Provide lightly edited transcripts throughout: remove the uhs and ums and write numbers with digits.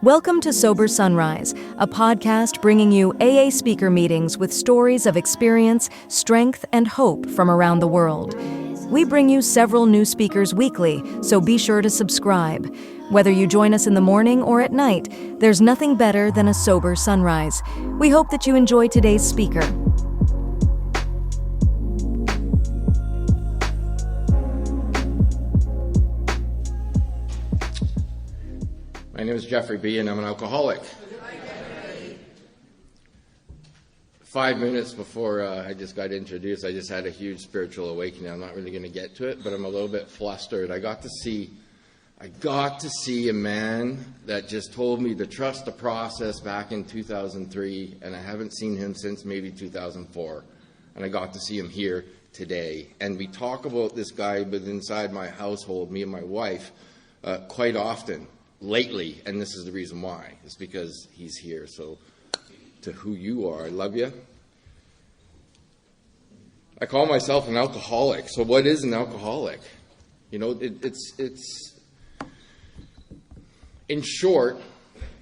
Welcome to Sober Sunrise, a podcast bringing you AA speaker meetings with stories of experience, strength, and hope from around the world. We bring you several new speakers weekly, so be sure to subscribe. Whether you join us in the morning or at night, there's nothing better than a sober sunrise. We hope that you enjoy today's speaker. My name is Jeffrey B., and I'm an alcoholic. 5 minutes before I just got introduced, I just had a huge spiritual awakening. I'm not really going to get to it, but I'm a little bit flustered. I got to see a man that just told me to trust the process back in 2003, and I haven't seen him since maybe 2004. And I got to see him here today. And we talk about this guy within inside my household, me and my wife, quite often. Lately, and this is the reason why, it's because he's here. So to who you are, I love you. I call myself an alcoholic. So what is an alcoholic? You know, it's in short,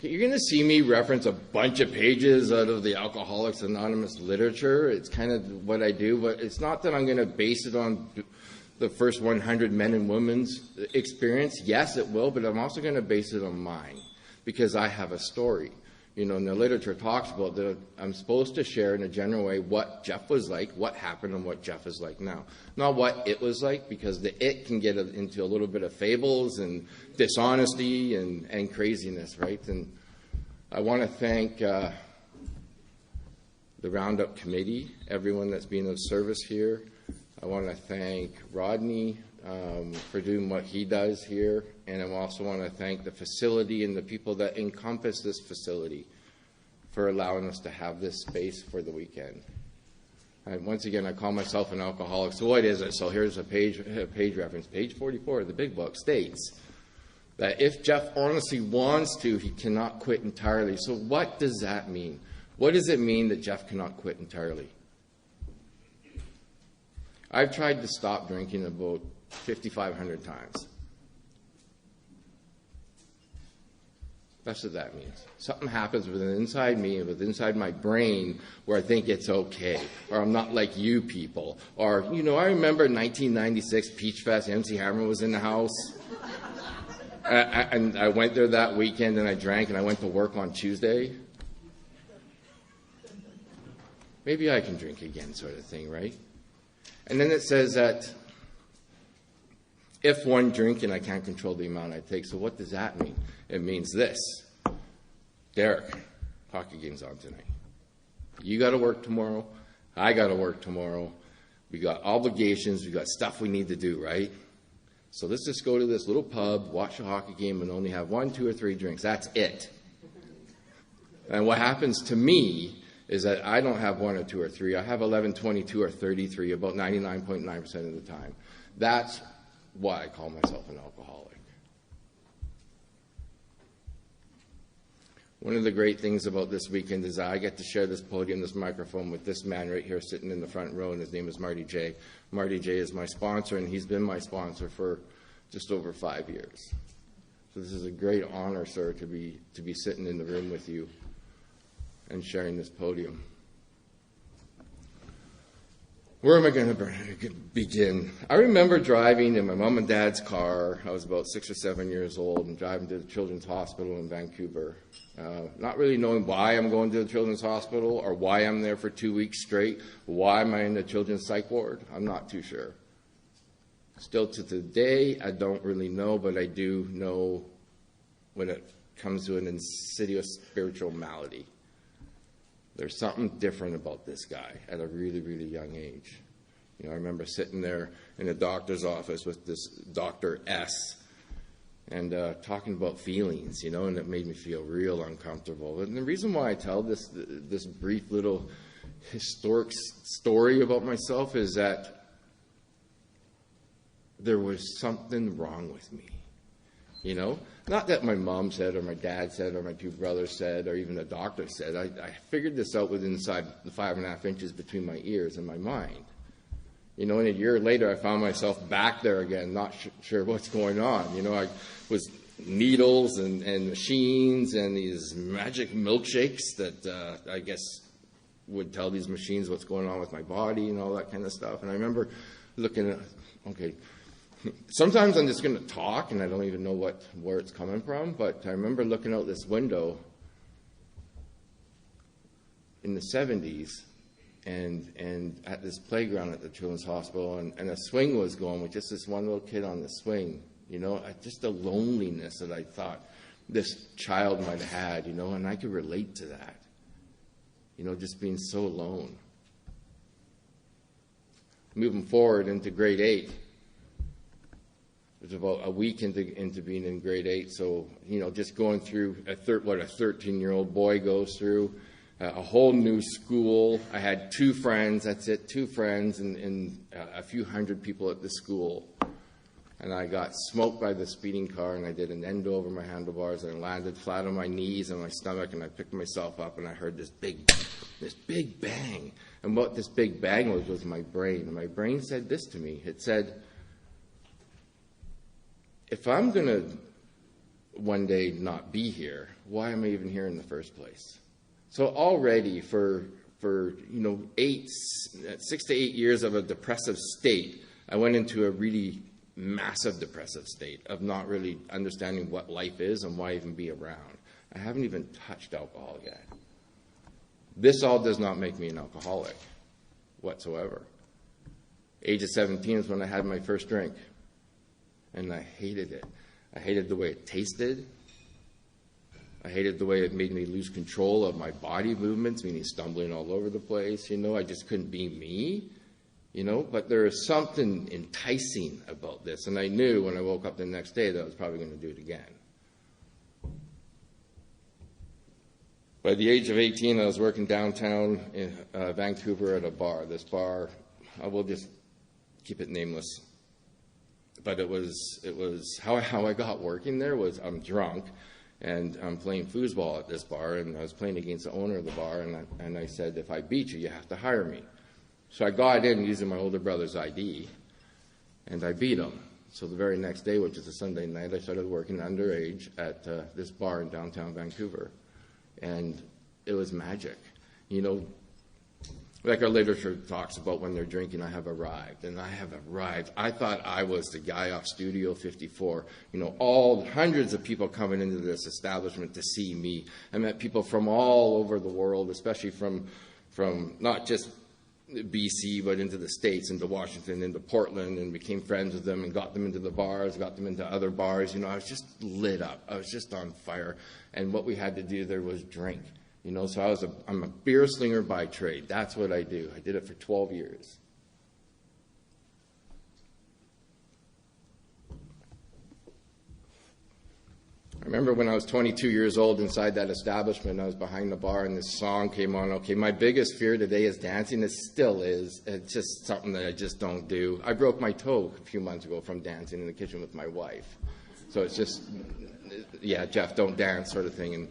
you're going to see me reference a bunch of pages out of the Alcoholics Anonymous literature. It's kind of what I do, but it's not that I'm going to base it on the first 100 men and women's experience. Yes, it will, but I'm also going to base it on mine because I have a story. You know, and the literature talks about that I'm supposed to share in a general way what Jeff was like, what happened, and what Jeff is like now. Not what it was like, because the it can get into a little bit of fables and dishonesty and craziness, right? And I want to thank the Roundup Committee, everyone that's been of service here. I want to thank Rodney for doing what he does here, and I also want to thank the facility and the people that encompass this facility for allowing us to have this space for the weekend. And once again, I call myself an alcoholic. So what is it? So here's a page reference. Page 44 of the Big Book states that if Jeff honestly wants to, he cannot quit entirely. So what does that mean? What does it mean that Jeff cannot quit entirely? I've tried to stop drinking about 5,500 times. That's what that means. Something happens within inside me and within inside my brain where I think it's okay, or I'm not like you people. Or, you know, I remember 1996 Peach Fest, MC Hammer was in the house. And I went there that weekend and I drank and I went to work on Tuesday. Maybe I can drink again, sort of thing, right? And then it says that if one drink and I can't control the amount I take. So what does that mean? It means this. Derek, hockey game's on tonight. You got to work tomorrow. I got to work tomorrow. We got obligations. We got stuff we need to do, right? So let's just go to this little pub, watch a hockey game, and only have 1, 2, or 3 drinks. That's it. And what happens to me is that I don't have 1 or 2 or 3. I have 11, 22, or 33 about 99.9% of the time. That's why I call myself an alcoholic. One of the great things about this weekend is that I get to share this podium, this microphone with this man right here sitting in the front row, and his name is Marty J. Marty J is my sponsor, and he's been my sponsor for just over 5 years. So this is a great honor, sir, to be sitting in the room with you and sharing this podium. Where am I going to begin? I remember driving in my mom and dad's car. I was about 6 or 7 years old and driving to the Children's Hospital in Vancouver. Not really knowing why I'm going to the Children's Hospital or why I'm there for 2 weeks straight. Why am I in the Children's Psych Ward? I'm not too sure. Still to today, I don't really know, but I do know when it comes to an insidious spiritual malady. There's something different about this guy at a really, really young age. You know, I remember sitting there in a doctor's office with this Dr. S. and talking about feelings, you know, and it made me feel real uncomfortable. And the reason why I tell this brief little historic story about myself is that there was something wrong with me. You know, not that my mom said or my dad said or my 2 brothers said or even the doctor said. I figured this out within inside the 5.5 inches between my ears and my mind. You know, and a year later I found myself back there again, not sure what's going on. You know, I was needles and machines and these magic milkshakes that I guess would tell these machines what's going on with my body and all that kind of stuff. And I remember looking at, okay, sometimes I'm just going to talk and I don't even know where it's coming from, but I remember looking out this window in the 70s and at this playground at the Children's Hospital, and a swing was going with just this one little kid on the swing, just the loneliness that I thought this child might have had, and I could relate to that, just being so alone. Moving forward into grade 8, it was about a week into being in grade 8, so, just going through what a 13-year-old boy goes through, a whole new school. I had 2 friends, that's it, 2 friends, and a few hundred people at the school. And I got smoked by the speeding car, and I did an end over my handlebars, and I landed flat on my knees and my stomach, and I picked myself up, and I heard this big bang. And what this big bang was my brain. And my brain said this to me. It said, if I'm going to one day not be here, why am I even here in the first place? So already for 6 to 8 years of a depressive state, I went into a really massive depressive state of not really understanding what life is and why even be around. I haven't even touched alcohol yet. This all does not make me an alcoholic whatsoever. Age of 17 is when I had my first drink, and I hated it. I hated the way it tasted. I hated the way it made me lose control of my body movements, meaning stumbling all over the place. I just couldn't be me, But there was something enticing about this. And I knew when I woke up the next day that I was probably going to do it again. By the age of 18, I was working downtown in Vancouver at a bar. This bar, I will just keep it nameless. But it was how I got working there was I'm drunk. And I'm playing foosball at this bar, and I was playing against the owner of the bar, and I said, if I beat you, you have to hire me. So I got in using my older brother's ID, and I beat him. So the very next day, which is a Sunday night, I started working underage at this bar in downtown Vancouver. And it was magic. Like our literature talks about when they're drinking, I have arrived, and I have arrived. I thought I was the guy off Studio 54. All hundreds of people coming into this establishment to see me. I met people from all over the world, especially from not just BC, but into the States, into Washington, into Portland, and became friends with them and got them into the bars, got them into other bars. I was just lit up. I was just on fire. And what we had to do there was drink. So I'm a beer slinger by trade. That's what I do. I did it for 12 years. I remember when I was 22 years old inside that establishment, I was behind the bar and this song came on. Okay, my biggest fear today is dancing. It still is. It's just something that I just don't do. I broke my toe a few months ago from dancing in the kitchen with my wife. So it's just, yeah, Jeff, don't dance sort of thing. And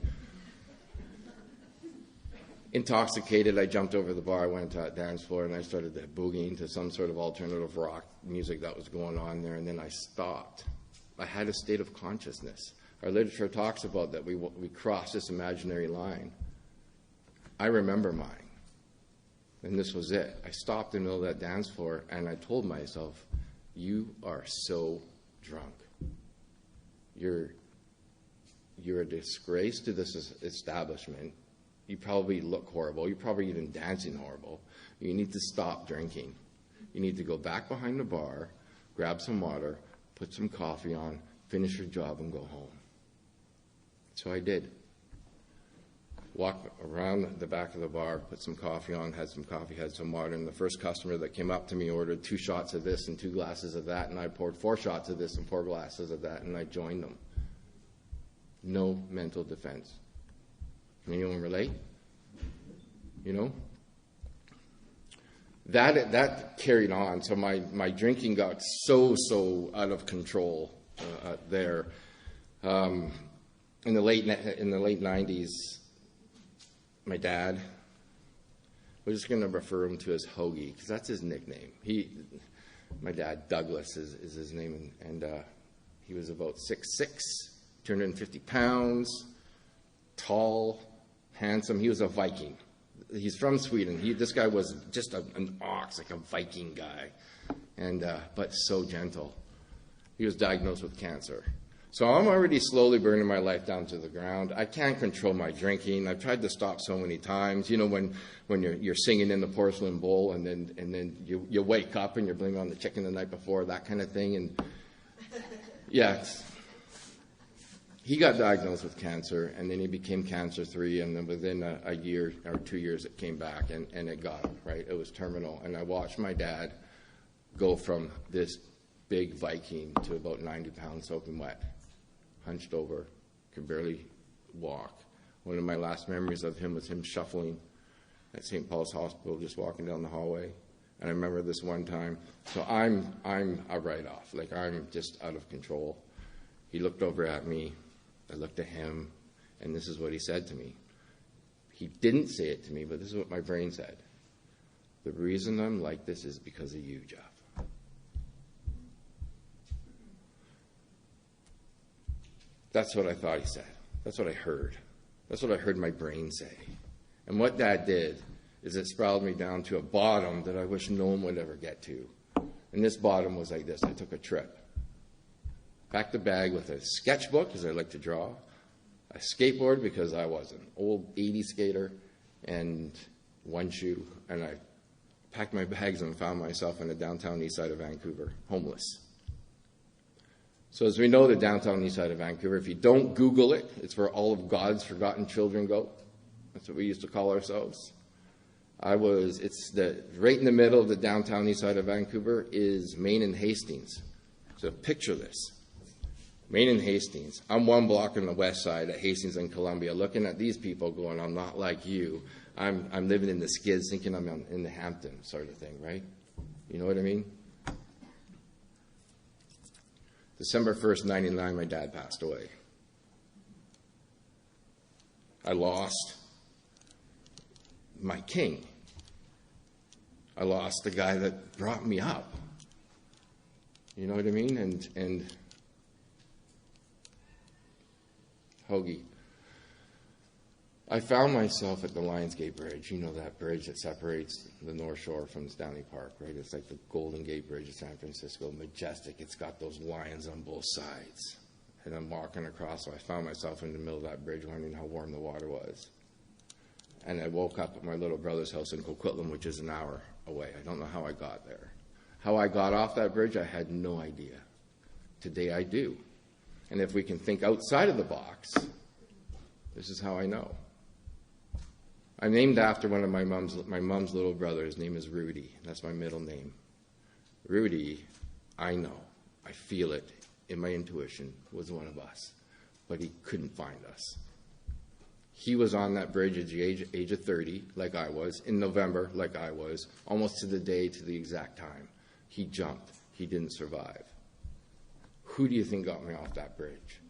intoxicated, I jumped over the bar, I went to that dance floor, and I started boogieing to some sort of alternative rock music that was going on there, and then I stopped. I had a state of consciousness. Our literature talks about that we crossed this imaginary line. I remember mine, and this was it. I stopped in the middle of that dance floor, and I told myself, you are so drunk. You're a disgrace to this establishment. You probably look horrible. You're probably even dancing horrible. You need to stop drinking. You need to go back behind the bar, grab some water, put some coffee on, finish your job, and go home. So I did. Walked around the back of the bar, put some coffee on, had some coffee, had some water, and the first customer that came up to me ordered 2 shots of this and 2 glasses of that, and I poured 4 shots of this and 4 glasses of that, and I joined them. No mental defense. Can anyone relate? That carried on. So my drinking got so out of control there. In the late 90s, my dad, we're just going to refer him to as Hoagie because that's his nickname. My dad, Douglas, is his name, and he was about 6'6", 250 pounds, tall, handsome. He was a Viking. He's from Sweden. This guy was just an ox, like a Viking guy, but so gentle. He was diagnosed with cancer. So I'm already slowly burning my life down to the ground. I can't control my drinking. I've tried to stop so many times. You know, when you're singing in the porcelain bowl and then you wake up and you're blaming on the chicken the night before, that kind of thing. And yeah, he got diagnosed with cancer, and then he became cancer-free, and then within a year or 2 years it came back, and it got him, right? It was terminal. And I watched my dad go from this big Viking to about 90 pounds soaking wet, hunched over, could barely walk. One of my last memories of him was him shuffling at St. Paul's Hospital, just walking down the hallway. And I remember this one time, so I'm a write-off, like I'm just out of control. He looked over at me, I looked at him, and this is what he said to me. He didn't say it to me, but this is what my brain said. The reason I'm like this is because of you, Jeff. That's what I thought he said. That's what I heard. That's what I heard my brain say. And what that did is it spiraled me down to a bottom that I wish no one would ever get to. And this bottom was like this. I took a trip. Packed a bag with a sketchbook, because I like to draw, a skateboard, because I was an old 80s skater, and one shoe. And I packed my bags and found myself in the downtown east side of Vancouver, homeless. So as we know, the downtown east side of Vancouver, if you don't Google it, it's where all of God's forgotten children go. That's what we used to call ourselves. It's right in the middle of the downtown east side of Vancouver is Main and Hastings. So picture this. Main and Hastings. I'm one block on the west side at Hastings and Columbia, looking at these people going, I'm not like you. I'm living in the skids, thinking I'm in the Hamptons sort of thing, right? You know what I mean? December 1st, 1999, my dad passed away. I lost my king. I lost the guy that brought me up. You know what I mean? And Hoagie. I found myself at the Lionsgate Bridge. You know that bridge that separates the North Shore from Stanley Park, right? It's like the Golden Gate Bridge of San Francisco, majestic. It's got those lions on both sides. And I'm walking across, so I found myself in the middle of that bridge wondering how warm the water was. And I woke up at my little brother's house in Coquitlam, which is an hour away. I don't know how I got there. How I got off that bridge, I had no idea. Today I do. And if we can think outside of the box, this is how I know. I'm named after one of my mom's little brother. His name is Rudy. That's my middle name. Rudy, I know, I feel it in my intuition, was one of us. But he couldn't find us. He was on that bridge at the age of 30, like I was, in November, like I was, almost to the day, to the exact time. He jumped. He didn't survive. Who do you think got me off that bridge?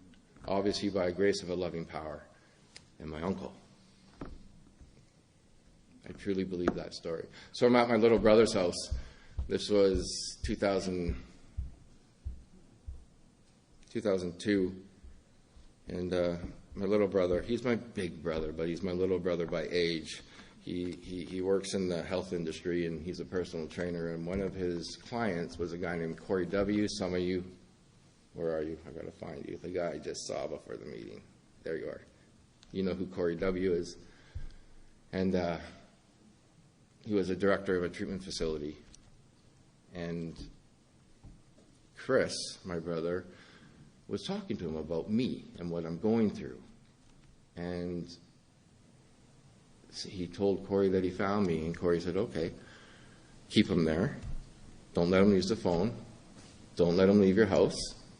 Obviously, by the grace of a loving power, and my uncle. I truly believe that story. So I'm at my little brother's house. This was 2002. And my little brother, he's my big brother, but he's my little brother by age. He works in the health industry, and he's a personal trainer. And one of his clients was a guy named Corey W. Some of you, where are you? I've got to find you. The guy I just saw before the meeting. There you are. You know who Corey W. is. And he was a director of a treatment facility. And Chris, my brother, was talking to him about me and what I'm going through. And he told Corey that he found me, and Corey said, okay, keep him there. Don't let him use the phone. Don't let him leave your house.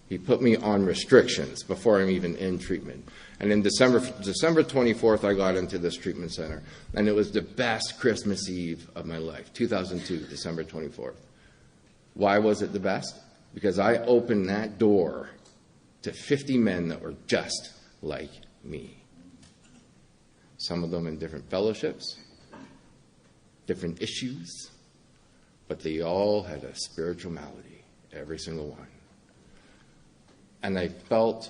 He put me on restrictions before I'm even in treatment. And in December 24th, I got into this treatment center. And it was the best Christmas Eve of my life, 2002, December 24th. Why was it the best? Because I opened that door to 50 men that were just like me. Some of them in different fellowships, different issues, but they all had a spiritual malady, every single one. And I felt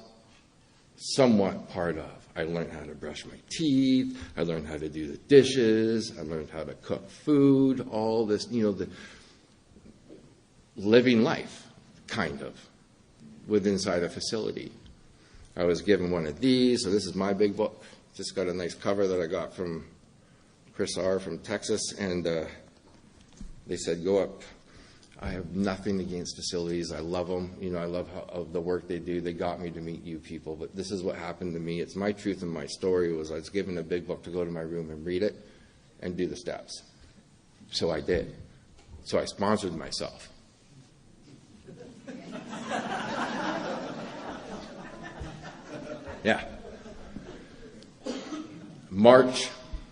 somewhat part of. I learned how to brush my teeth. I learned how to do the dishes. I learned how to cook food, all this, the living life, kind of, inside a facility. I was given one of these. So this is my big book. Just got a nice cover that I got from Chris R. from Texas. And they said, go up. I have nothing against facilities. I love them. I love the work they do. They got me to meet you people. But this is what happened to me. It's my truth and my story. I was given a big book to go to my room and read it and do the steps. So I did. So I sponsored myself. Yeah.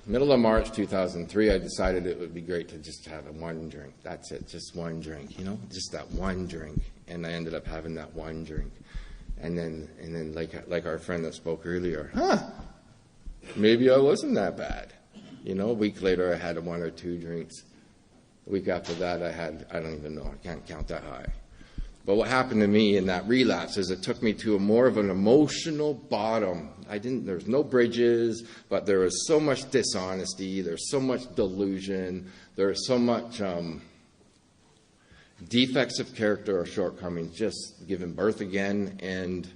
Middle of March 2003, I decided it would be great to just have one drink. That's it, just one drink, just that one drink. And I ended up having that one drink. And then like our friend that spoke earlier, maybe I wasn't that bad. A week later, I had 1 or 2 drinks. A week after that, I don't even know, I can't count that high. But what happened to me in that relapse is it took me to a more of an emotional bottom. There's no bridges, but there was so much dishonesty, there's so much delusion, there's so much defects of character or shortcomings, just giving birth again, and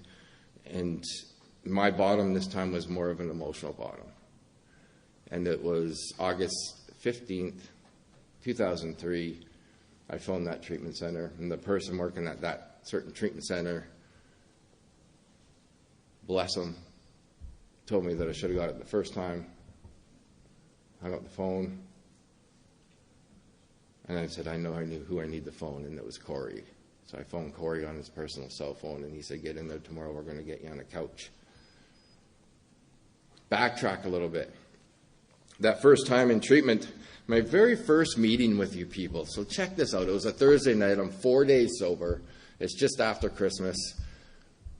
my bottom this time was more of an emotional bottom. And it was August 15th, 2003, I phoned that treatment center, and the person working at that certain treatment center, bless him, told me that I should have got it the first time. Hung up the phone, and I said, I knew who I need to phone, and it was Corey. So I phoned Corey on his personal cell phone, and he said, get in there tomorrow, we're going to get you on a couch. Backtrack a little bit. That first time in treatment, my very first meeting with you people. So check this out. It was a Thursday night. I'm 4 days sober. It's just after Christmas.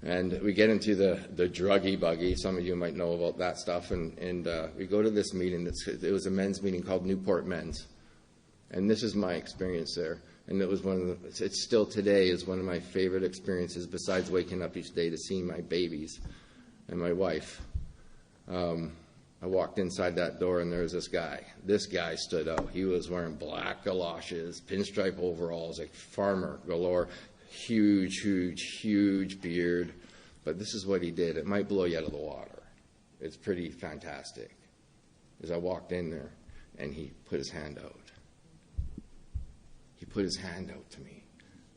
And we get into the druggy buggy. Some of you might know about that stuff. And we go to this meeting. It was a men's meeting called Newport Men's. And this is my experience there. And it was it's still today is one of my favorite experiences besides waking up each day to see my babies and my wife. I walked inside that door, and there was this guy. This guy stood out. He was wearing black galoshes, pinstripe overalls, like farmer galore, huge beard. But this is what he did. It might blow you out of the water. It's pretty fantastic. As I walked in there, and he put his hand out. He put his hand out to me.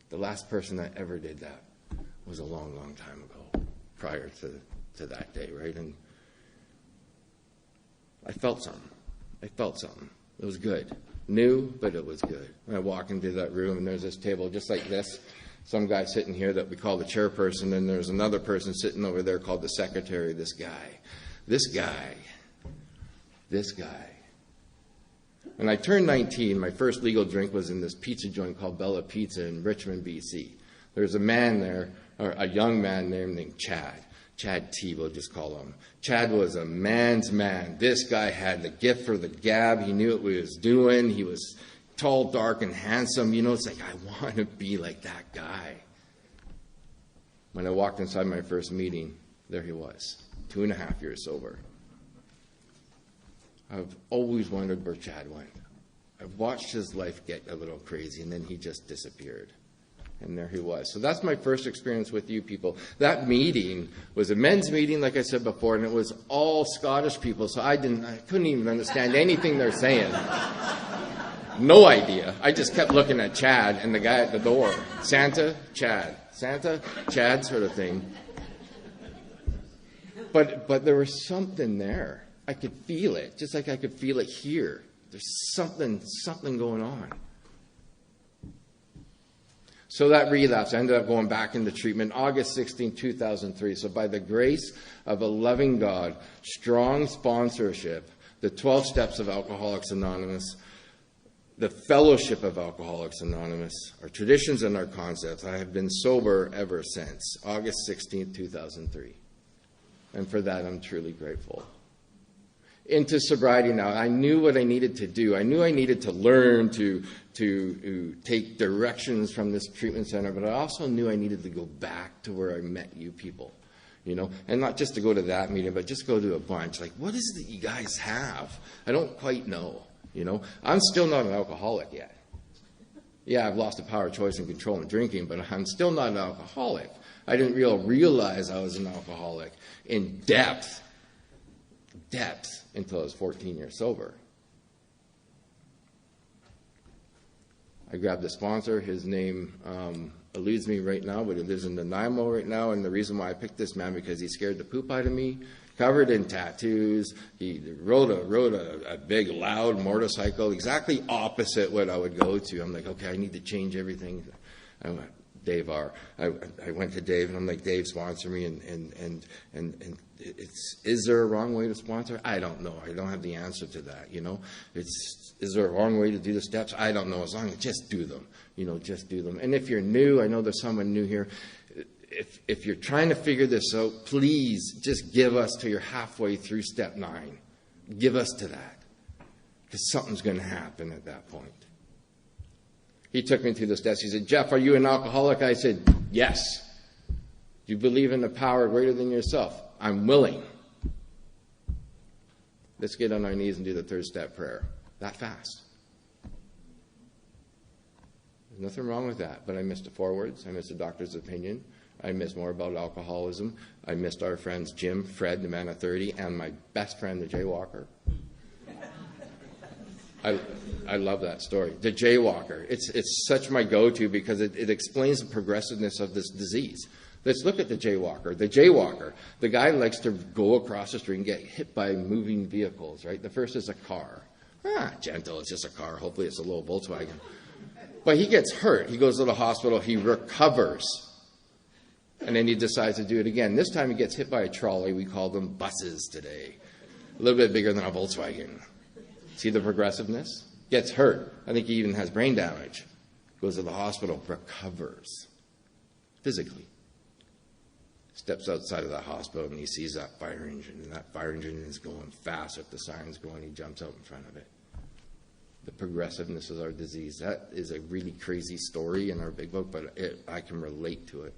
The last person that ever did that was a long time ago, prior to that day, right? And I felt something. It was good. New, but it was good. And I walk into that room, and there's this table just like this. Some guy sitting here that we call the chairperson, and there's another person sitting over there called the secretary. This guy. When I turned 19, my first legal drink was in this pizza joint called Bella Pizza in Richmond, BC. There's a man there, or a young man named Chad. Chad T, we'll just call him. Chad was a man's man. This guy had the gift for the gab. He knew what he was doing. He was tall, dark, and handsome. It's like, I want to be like that guy. When I walked inside my first meeting, there he was, 2.5 years sober. I've always wondered where Chad went. I've watched his life get a little crazy, and then he just disappeared. And there he was. So that's my first experience with you people. That meeting was a men's meeting, like I said before, and it was all Scottish people, so I couldn't even understand anything they're saying. No idea. I just kept looking at Chad and the guy at the door. Santa, Chad, sort of thing. But there was something there. I could feel it, just like I could feel it here. There's something going on. So that relapse, I ended up going back into treatment August 16, 2003. So by the grace of a loving God, strong sponsorship, the 12 steps of Alcoholics Anonymous, the fellowship of Alcoholics Anonymous, our traditions and our concepts, I have been sober ever since August 16, 2003. And for that, I'm truly grateful. Into sobriety now. I knew what I needed to do. I knew I needed to learn to take directions from this treatment center, but I also knew I needed to go back to where I met you people. and not just to go to that meeting, but just go to a bunch. Like, what is it that you guys have? I don't quite know, I'm still not an alcoholic yet. Yeah, I've lost the power of choice and control in drinking, but I'm still not an alcoholic. I didn't realize I was an alcoholic in depth, until I was 14 years sober. I grabbed a sponsor. His name eludes me right now, but he lives in Nanaimo right now. And the reason why I picked this man, because he scared the poop out of me, covered in tattoos. He rode a big, loud motorcycle, exactly opposite what I would go to. I'm like, okay, I need to change everything. I went, Dave R. I went to Dave, and I'm like, Dave, sponsor me. And is there a wrong way to sponsor? I don't know. I don't have the answer to that. Is there a wrong way to do the steps? I don't know. As long as just do them. Just do them. And if you're new, I know there's someone new here. If you're trying to figure this out, please just give us till you're halfway through step 9. Give us to that, because something's going to happen at that point. He took me through the steps. He said, Jeff, are you an alcoholic? I said, yes. Do you believe in a power greater than yourself? I'm willing. Let's get on our knees and do the 3rd step prayer. That fast. There's nothing wrong with that, but I missed the forwards. I missed the doctor's opinion. I missed more about alcoholism. I missed our friends Jim, Fred, the man of 30, and my best friend, the jaywalker. I love that story. The jaywalker. It's such my go-to because it explains the progressiveness of this disease. Let's look at the jaywalker. The jaywalker, the guy likes to go across the street and get hit by moving vehicles, right? The first is a car. Gentle, it's just a car. Hopefully it's a little Volkswagen. But he gets hurt. He goes to the hospital. He recovers. And then he decides to do it again. This time he gets hit by a trolley. We call them buses today. A little bit bigger than a Volkswagen. See the progressiveness? Gets hurt. I think he even has brain damage. Goes to the hospital. Recovers. Physically. Steps outside of the hospital and he sees that fire engine. And that fire engine is going fast. If the siren's going, he jumps out in front of it. The progressiveness of our disease. That is a really crazy story in our big book, but I can relate to it.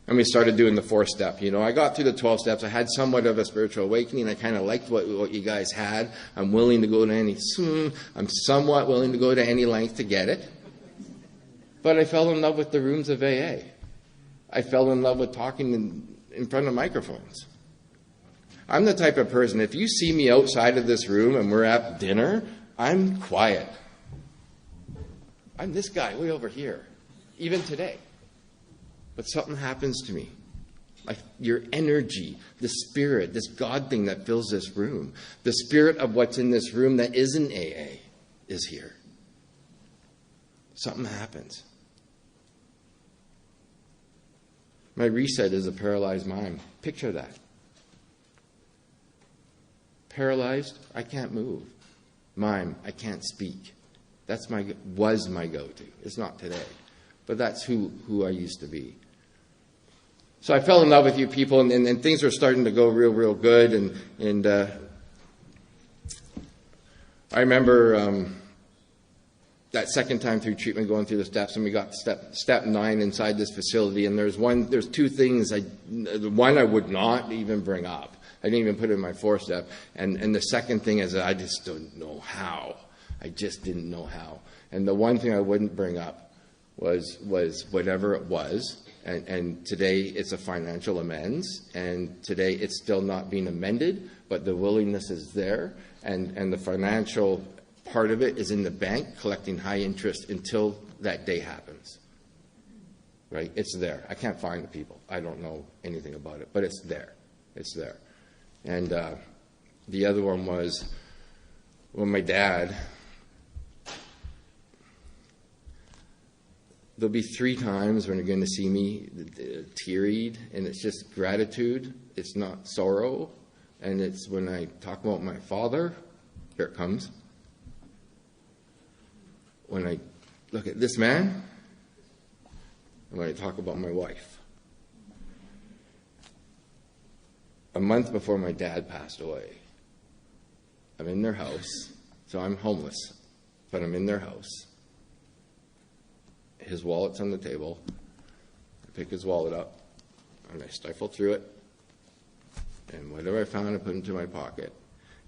And we started doing the 4th step. I got through the 12 steps. I had somewhat of a spiritual awakening. I kind of liked what you guys had. I'm willing to go to I'm somewhat willing to go to any length to get it. But I fell in love with the rooms of AA. I fell in love with talking in front of microphones. I'm the type of person, if you see me outside of this room and we're at dinner, I'm quiet. I'm this guy way over here, even today. But something happens to me. Like your energy, the spirit, this God thing that fills this room, the spirit of what's in this room that isn't AA is here. Something happens. My reset is a paralyzed mind. Picture that. Paralyzed, I can't move. Mime, I can't speak. Was my go-to. It's not today. But that's who I used to be. So I fell in love with you people, and things were starting to go real good. And I remember that second time through treatment, going through the steps, and we got to step 9 inside this facility. And there's 2 things. One I would not even bring up. I didn't even put it in my 4th step. And the second thing is that I just don't know how. I just didn't know how. And the one thing I wouldn't bring up was whatever it was. And today it's a financial amends, and today it's still not being amended, but the willingness is there, and the financial part of it is in the bank collecting high interest until that day happens. Right? It's there. I can't find the people. I don't know anything about it, but it's there. It's there. And the other one was when my dad... There'll be 3 times when you're going to see me teary-eyed, and it's just gratitude. It's not sorrow. And it's when I talk about my father, here it comes. When I look at this man, and when I talk about my wife. A month before my dad passed away, I'm in their house, so I'm homeless, but I'm in their house. His wallet's on the table. I pick his wallet up. And I stifled through it. And whatever I found, I put into my pocket.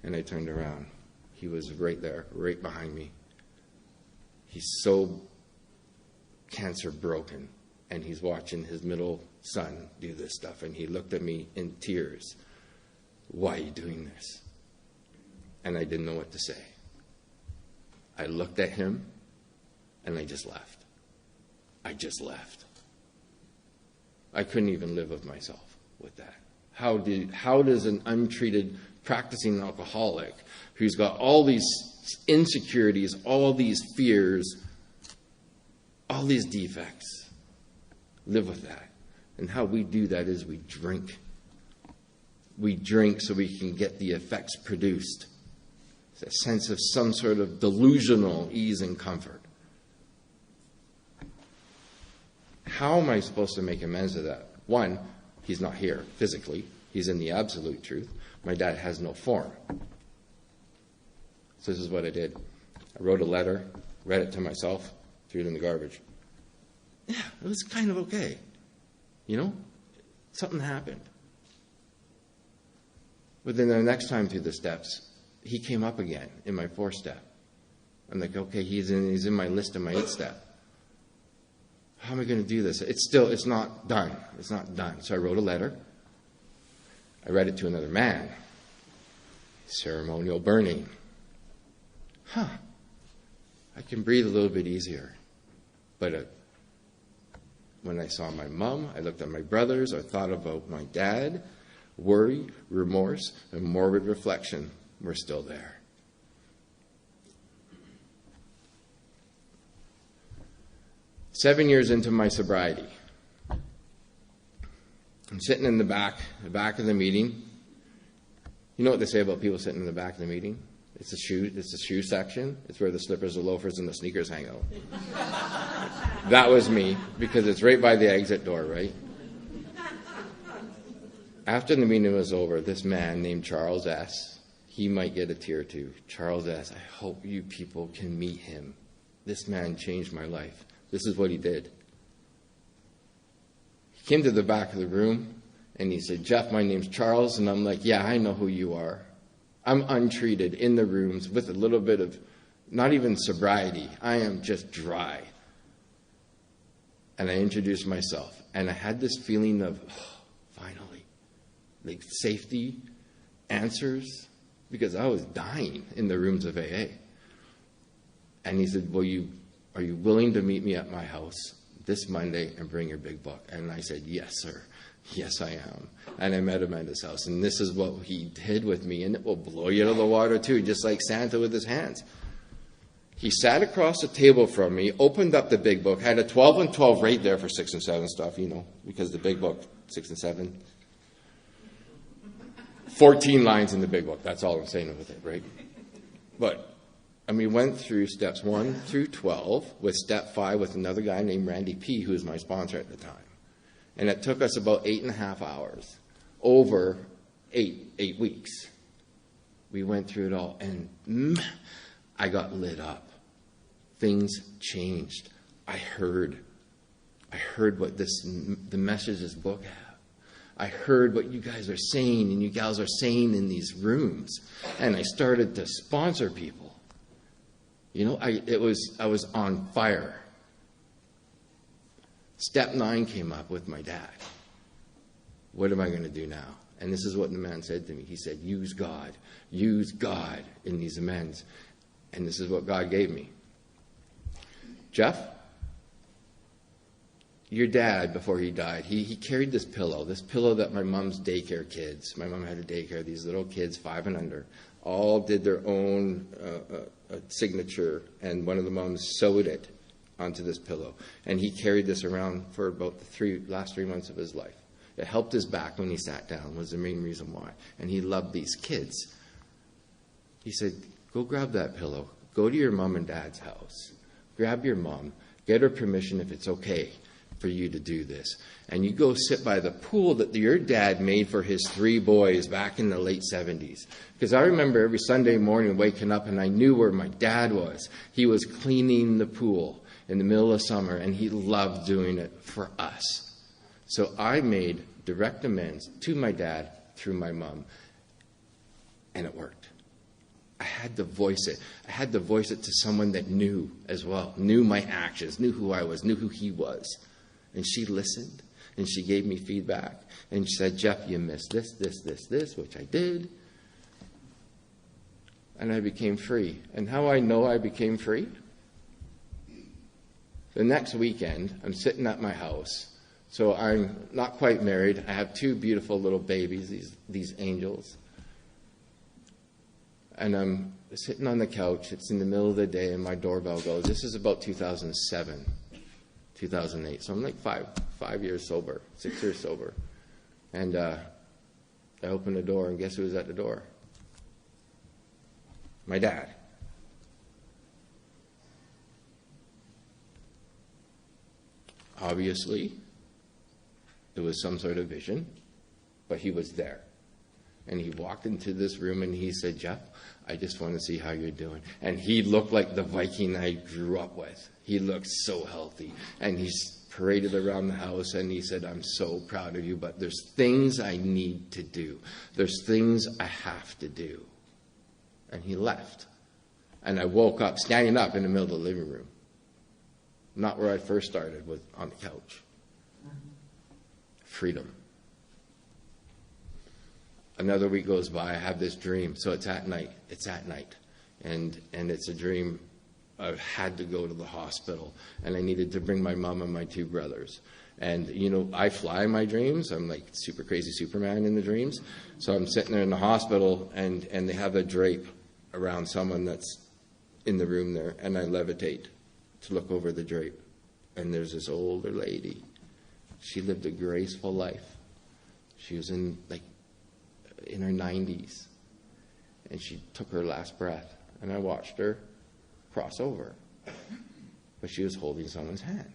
And I turned around. He was right there, right behind me. He's so cancer broken. And he's watching his middle son do this stuff. And he looked at me in tears. Why are you doing this? And I didn't know what to say. I looked at him, and I just left. I just left. I couldn't even live with myself with that. How does an untreated practicing alcoholic who's got all these insecurities, all these fears, all these defects, live with that? And how we do that is we drink. We drink so we can get the effects produced. It's a sense of some sort of delusional ease and comfort. How am I supposed to make amends to that? One, he's not here physically. He's in the absolute truth. My dad has no form. So this is what I did. I wrote a letter, read it to myself, threw it in the garbage. Yeah, it was kind of okay. You know, something happened. But then the next time through the steps, he came up again in my 4th step. I'm like, okay, he's in my list of my 8th step. How am I going to do this? It's not done. It's not done. So I wrote a letter. I read it to another man. Ceremonial burning. I can breathe a little bit easier. But when I saw my mom, I looked at my brothers, I thought about my dad. Worry, remorse, and morbid reflection were still there. Seven years into my sobriety, I'm sitting in the back of the meeting. You know what they say about people sitting in the back of the meeting? It's the shoe section. It's where the slippers, the loafers, and the sneakers hang out. That was me, because it's right by the exit door, right? After the meeting was over, this man named Charles S., he might get a tear too. Charles S., I hope you people can meet him. This man changed my life. This is what he did. He came to the back of the room, and he said, Jeff, my name's Charles. And I'm like, yeah, I know who you are. I'm untreated in the rooms with a little bit of, not even sobriety. I am just dry. And I introduced myself. And I had this feeling of, finally, like safety, answers, because I was dying in the rooms of AA. And he said, are you willing to meet me at my house this Monday and bring your big book? And I said, yes, sir. Yes, I am. And I met him at his house. And this is what he did with me. And it will blow you out of the water, too, just like Santa with his hands. He sat across the table from me, opened up the big book, had a 12 and 12 right there for 6 and 7 stuff, you know, because the big book, 6 and 7. 14 lines in the big book. That's all I'm saying with it, right? But, we went through steps 1 through 12 with step 5 with another guy named Randy P., who was my sponsor at the time. And it took us about 8.5 hours over 8 weeks. We went through it all, and I got lit up. Things changed. I heard what the message this book had. I heard what you guys are saying and you gals are saying in these rooms. And I started to sponsor people. You know, I was on fire. Step 9 came up with my dad. What am I going to do now? And this is what the man said to me. He said, use God in these amends. And this is what God gave me. Jeff, your dad, before he died, he carried this pillow that my mom's daycare kids, my mom had a daycare, these little kids, 5 and under, all did their own signature, and one of the moms sewed it onto this pillow. And he carried this around for about the last 3 months of his life. It helped his back when he sat down, was the main reason why. And he loved these kids. He said, go grab that pillow. Go to your mom and dad's house. Grab your mom. Get her permission if it's okay for you to do this. And you go sit by the pool that your dad made for his 3 boys back in the late 70s. Because I remember every Sunday morning waking up and I knew where my dad was. He was cleaning the pool in the middle of summer, and he loved doing it for us. So I made direct amends to my dad through my mom. And it worked. I had to voice it. I had to voice it to someone that knew as well, knew my actions, knew who I was, knew who he was. And she listened, and she gave me feedback. And she said, Jeff, you missed this, which I did. And I became free. And how I know I became free? The next weekend, I'm sitting at my house. So I'm not quite married. I have 2 beautiful little babies, these angels. And I'm sitting on the couch. It's in the middle of the day, and my doorbell goes. This is about 2007, 2008. So I'm like 5 years sober, 6 years sober. And I open the door, and guess who was at the door? My dad. Obviously, it was some sort of vision, but he was there. And he walked into this room and he said, Jeff, I just want to see how you're doing. And he looked like the Viking I grew up with. He looked so healthy. And he's paraded around the house and he said, I'm so proud of you, but there's things I need to do. There's things I have to do. And he left. And I woke up, standing up in the middle of the living room. Not where I first started, on the couch. Freedom. Another week goes by, I have this dream. So it's at night. And it's a dream. I had to go to the hospital. And I needed to bring my mom and my 2 brothers. And, I fly in my dreams. I'm like super crazy Superman in the dreams. So I'm sitting there in the hospital, and they have a drape around someone that's in the room there. And I levitate to look over the drape. And there's this older lady. She lived a graceful life. She was in her 90s. And she took her last breath. And I watched her cross over. But she was holding someone's hand.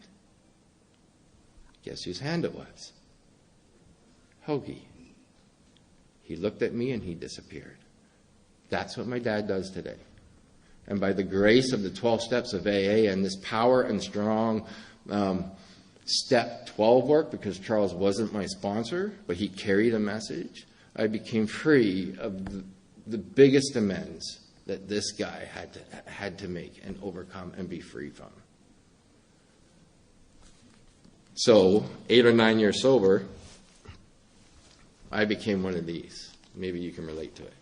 Guess whose hand it was? Hoagie. He looked at me and he disappeared. That's what my dad does today. And by the grace of the 12 steps of AA and this power and strong step 12 work, because Charles wasn't my sponsor, but he carried a message, I became free of the biggest amends that this guy had to make and overcome and be free from. So, 8 or 9 years sober, I became one of these. Maybe you can relate to it.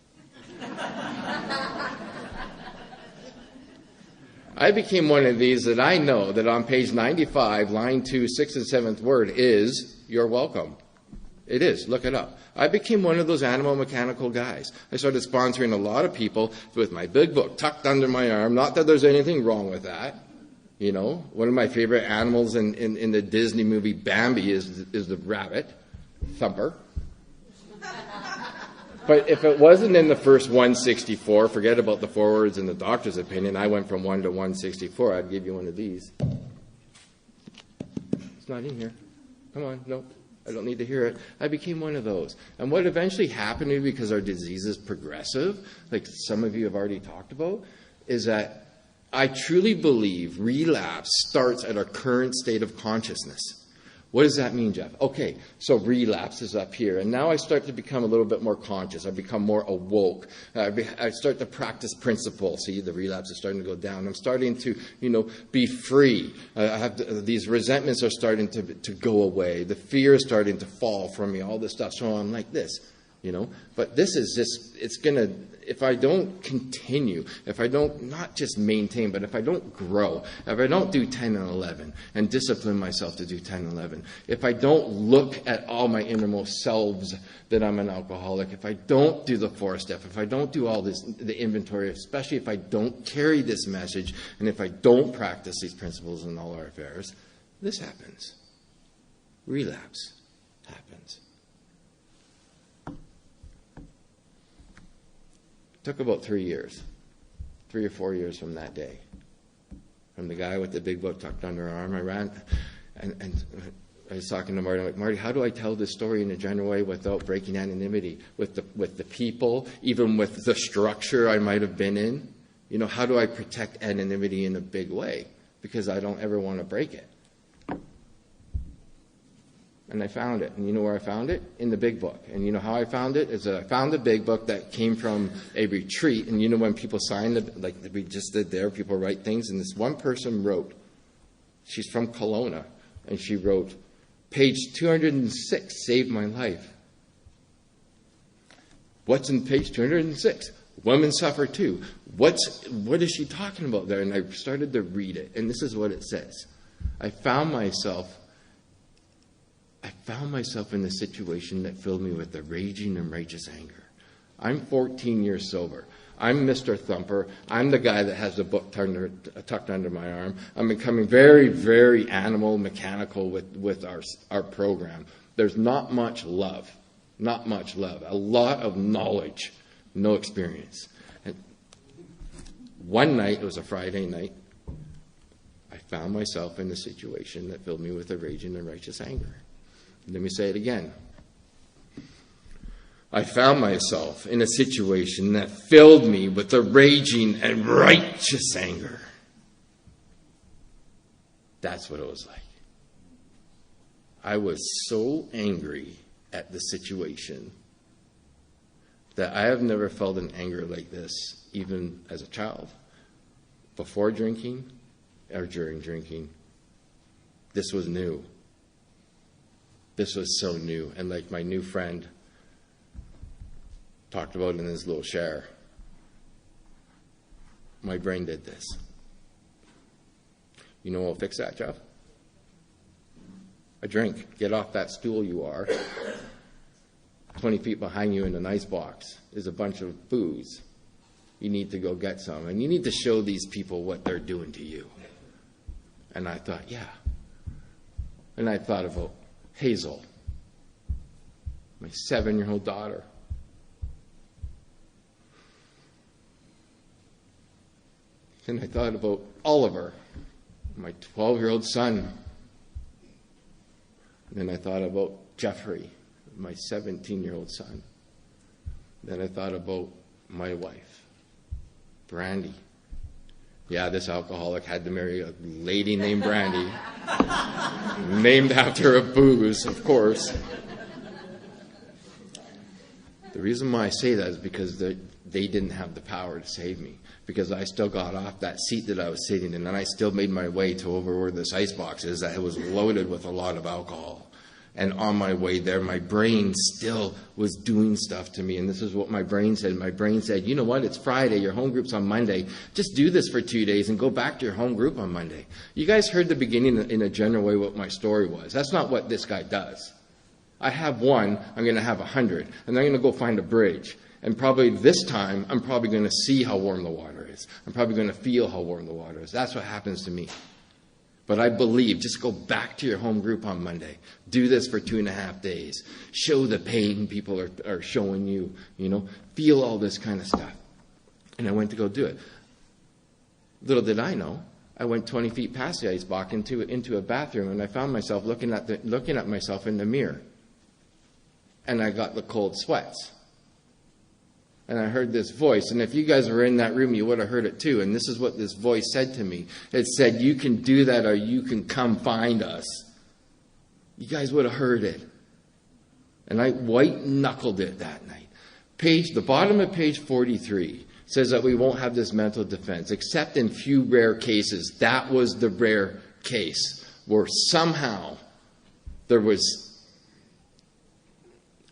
I became one of these that I know that on page 95, line 2, 6th and 7th word is, you're welcome. It is. Look it up. I became one of those animal mechanical guys. I started sponsoring a lot of people with my big book tucked under my arm. Not that there's anything wrong with that. One of my favorite animals in the Disney movie Bambi is the rabbit, Thumper. But if it wasn't in the first 164, forget about the forewords and the doctor's opinion, I went from 1 to 164, I'd give you one of these. It's not in here. Come on, no, I don't need to hear it. I became one of those. And what eventually happened to me, because our disease is progressive, like some of you have already talked about, is that I truly believe relapse starts at our current state of consciousness. What does that mean, Jeff? Okay, so relapse is up here. And now I start to become a little bit more conscious. I become more awoke. I start to practice principles. See, the relapse is starting to go down. I'm starting to, be free. These resentments are starting to go away. The fear is starting to fall from me, all this stuff. So I'm like this, But this is just, it's going to, if I don't continue, if I don't not just maintain, but if I don't grow, if I don't do 10 and 11 and discipline myself to do 10 and 11, if I don't look at all my innermost selves that I'm an alcoholic, if I don't do the 4-step, if I don't do all this, the inventory, especially if I don't carry this message, and if I don't practice these principles in all our affairs, this happens. Relapse happens. Took about 3 years, 3 or 4 years from that day. From the guy with the big book tucked under her arm, I ran, and I was talking to Marty. I'm like, Marty, how do I tell this story in a general way without breaking anonymity with the people, even with the structure I might have been in? How do I protect anonymity in a big way? Because I don't ever want to break it. And I found it. And you know where I found it? In the big book. And you know how I found it? Is that I found the big book that came from a retreat. And you know when people sign it, like we just did there, people write things. And this one person wrote, she's from Kelowna, and she wrote, page 206 saved my life. What's in page 206? Women suffer too. What is she talking about there? And I started to read it. And this is what it says. I found myself in a situation that filled me with a raging and righteous anger. I'm 14 years sober. I'm Mr. Thumper. I'm the guy that has the book tucked under my arm. I'm becoming very, very animal, mechanical with our program. There's not much love. Not much love. A lot of knowledge, no experience. And one night, it was a Friday night, I found myself in a situation that filled me with a raging and righteous anger. Let me say it again. I found myself in a situation that filled me with a raging and righteous anger. That's what it was like. I was so angry at the situation that I have never felt an anger like this, even as a child, before drinking or during drinking. This was new. This was so new. And like my new friend talked about in his little share, my brain did this. You know what'll fix that, Jeff? A drink. Get off that stool you are. 20 feet behind you in an ice box is a bunch of booze. You need to go get some. And you need to show these people what they're doing to you. And I thought, yeah. And I thought about Hazel, my 7-year-old daughter. And I thought about Oliver, my 12-year-old son. And then I thought about Jeffrey, my 17-year-old son. Then I thought about my wife, Brandy. Yeah, this alcoholic had to marry a lady named Brandy, named after a booze, of course. The reason why I say that is because they didn't have the power to save me. Because I still got off that seat that I was sitting in, and I still made my way to over where this ice box is that was loaded with a lot of alcohol. And on my way there, my brain still was doing stuff to me. And this is what my brain said. My brain said, you know what? It's Friday. Your home group's on Monday. Just do this for 2 days and go back to your home group on Monday. You guys heard the beginning in a general way what my story was. That's not what this guy does. I have one. I'm going to have 100. And I'm going to go find a bridge. And probably this time, I'm probably going to see how warm the water is. I'm probably going to feel how warm the water is. That's what happens to me. But I believe, just go back to your home group on Monday. Do this for 2.5 days. Show the pain people are showing you, Feel all this kind of stuff. And I went to go do it. Little did I know, I went 20 feet past the ice box into a bathroom, and I found myself looking at myself in the mirror. And I got the cold sweats. And I heard this voice, and if you guys were in that room, you would have heard it too. And this is what this voice said to me. It said, you can do that or you can come find us. You guys would have heard it. And I white-knuckled it that night. The bottom of page 43 says that we won't have this mental defense, except in few rare cases. That was the rare case where somehow there was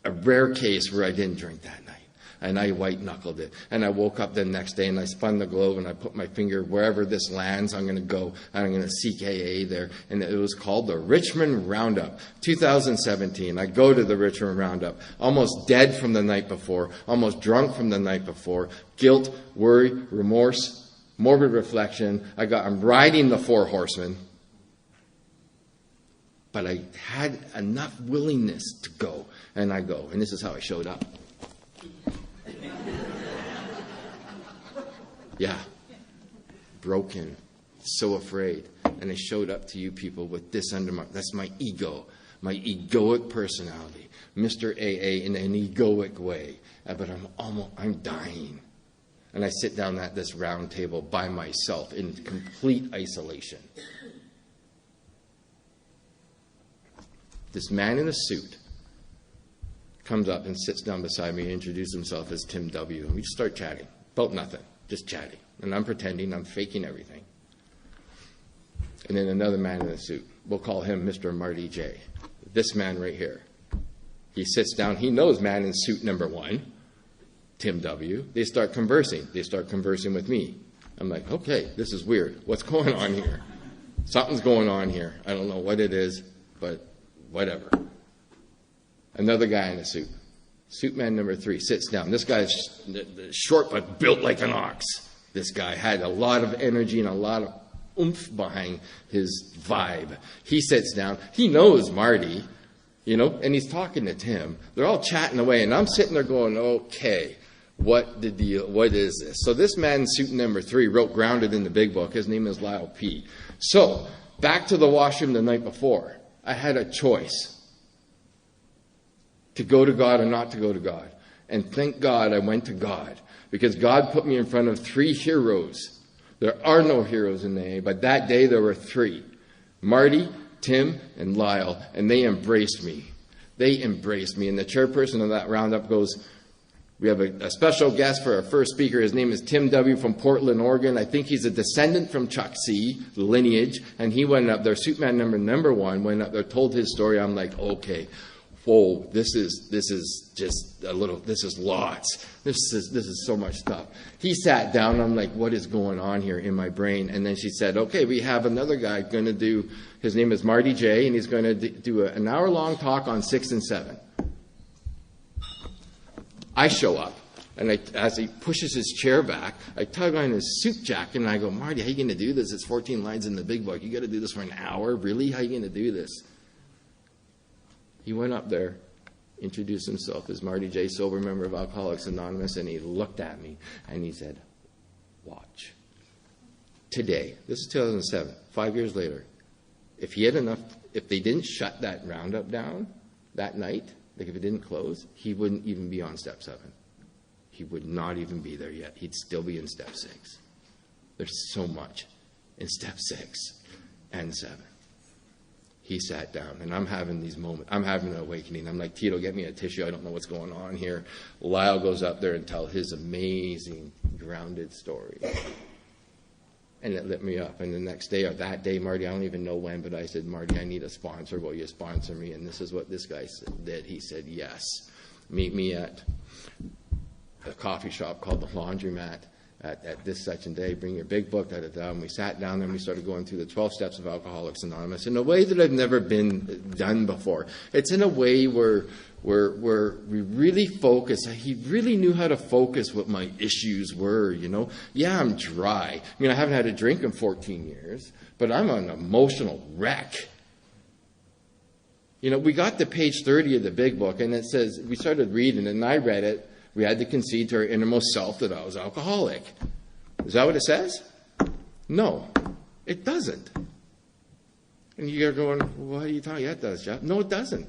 a rare case where I didn't drink that night. And I white-knuckled it. And I woke up the next day and I spun the globe and I put my finger wherever this lands, I'm going to go and I'm going to seek AA there. And it was called the Richmond Roundup, 2017. I go to the Richmond Roundup, almost dead from the night before, almost drunk from the night before, guilt, worry, remorse, morbid reflection. I'm riding the 4 horsemen. But I had enough willingness to go. And I go. And this is how I showed up. Yeah, broken, so afraid. And I showed up to you people with this that's my ego, my egoic personality. Mr. AA in an egoic way. But I'm dying. And I sit down at this round table by myself in complete isolation. this man in a suit comes up and sits down beside me and introduces himself as Tim W. And we just start chatting about nothing, just chatting. And I'm pretending, I'm faking everything. And then another man in a suit, we'll call him Mr. Marty J. This man right here. He sits down, he knows man in suit number 1, Tim W. They start conversing. They start conversing with me. I'm like, okay, this is weird. What's going on here? Something's going on here. I don't know what it is, but whatever. Another guy in a suit. Suit man number 3 sits down. This guy's short but built like an ox. This guy had a lot of energy and a lot of oomph behind his vibe. He sits down. He knows Marty, and he's talking to Tim. They're all chatting away, and I'm sitting there going, okay, what the deal? What is this? So this man, suit number 3, wrote Grounded in the Big Book. His name is Lyle P. So back to the washroom the night before. I had a choice to go to God or not to go to God. And thank God I went to God, because God put me in front of 3 heroes. There are no heroes in the AA, but that day there were 3. Marty, Tim, and Lyle, and they embraced me. They embraced me. And the chairperson of that roundup goes, we have a special guest for our first speaker. His name is Tim W. from Portland, Oregon. I think he's a descendant from Chuck C., the lineage. And he went up there, suitman number 1, went up there, told his story. I'm like, okay. Whoa, this is just a little, this is lots. This is so much stuff. He sat down. I'm like, what is going on here in my brain? And then she said, okay, we have another guy going to do, his name is Marty J., and he's going to do an hour-long talk on 6 and 7. I show up, and as he pushes his chair back, I tug on his suit jacket, and I go, Marty, how are you going to do this? It's 14 lines in the big book. You got to do this for an hour? Really? How are you going to do this? He went up there, introduced himself as Marty J., sober member of Alcoholics Anonymous, and he looked at me and he said, watch. Today, this is 2007, 5 years later, if they didn't shut that roundup down that night, like if it didn't close, he wouldn't even be on step 7. He would not even be there yet. He'd still be in step 6. There's so much in step 6 and 7. He sat down, and I'm having these moments. I'm having an awakening. I'm like, Tito, get me a tissue. I don't know what's going on here. Lyle goes up there and tells his amazing, grounded story. And it lit me up. And the next day, or that day, Marty, I don't even know when, but I said, Marty, I need a sponsor. Will you sponsor me? And this is what this guy did. He said, yes. Meet me at a coffee shop called the Laundromat at this such and day. Bring your big book, da-da-da. And we sat down and we started going through the 12 steps of Alcoholics Anonymous in a way that I've never been done before. It's in a way where we really focus. He really knew how to focus what my issues were, Yeah, I'm dry. I mean, I haven't had a drink in 14 years, but I'm an emotional wreck. We got to page 30 of the big book, and it says, we started reading, and I read it. We had to concede to our innermost self that I was alcoholic. Is that what it says? No, it doesn't. And you're going, what are you talking? Yeah, it does, Jeff. No, it doesn't.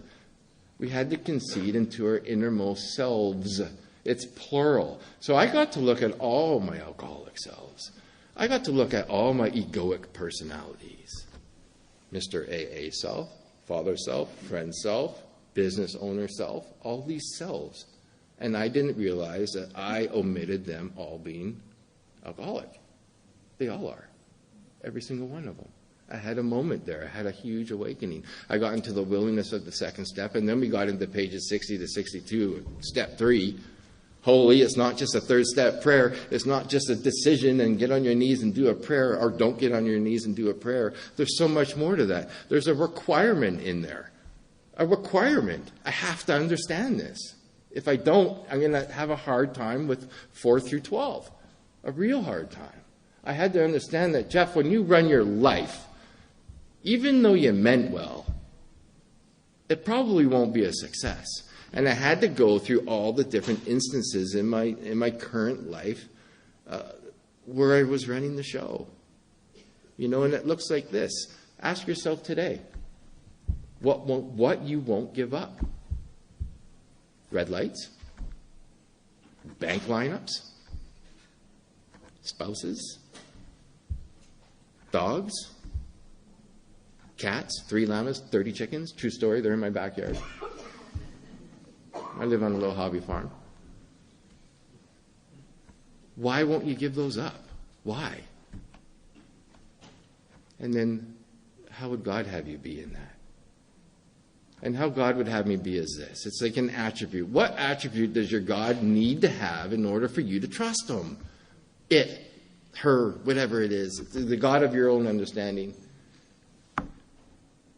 We had to concede into our innermost selves. It's plural. So I got to look at all my alcoholic selves. I got to look at all my egoic personalities. Mr. AA self, father self, friend self, business owner self, all these selves. And I didn't realize that I omitted them all being alcoholic. They all are. Every single one of them. I had a moment there. I had a huge awakening. I got into the willingness of the second step, and then we got into pages 60 to 62, step 3. Holy, it's not just a third step prayer. It's not just a decision and get on your knees and do a prayer, or don't get on your knees and do a prayer. There's so much more to that. There's a requirement in there. A requirement. I have to understand this. If I don't, I'm going to have a hard time with 4 through 12. A real hard time. I had to understand that, Jeff, when you run your life, even though you meant well, it probably won't be a success. And I had to go through all the different instances in my current life where I was running the show. And it looks like this. Ask yourself today, what you won't give up. Red lights, bank lineups, spouses, dogs, cats, 3 llamas, 30 chickens. True story, they're in my backyard. I live on a little hobby farm. Why won't you give those up? Why? And then, how would God have you be in that? And how God would have me be is this. It's like an attribute. What attribute does your God need to have in order for you to trust him? It, her, whatever it is. The God of your own understanding.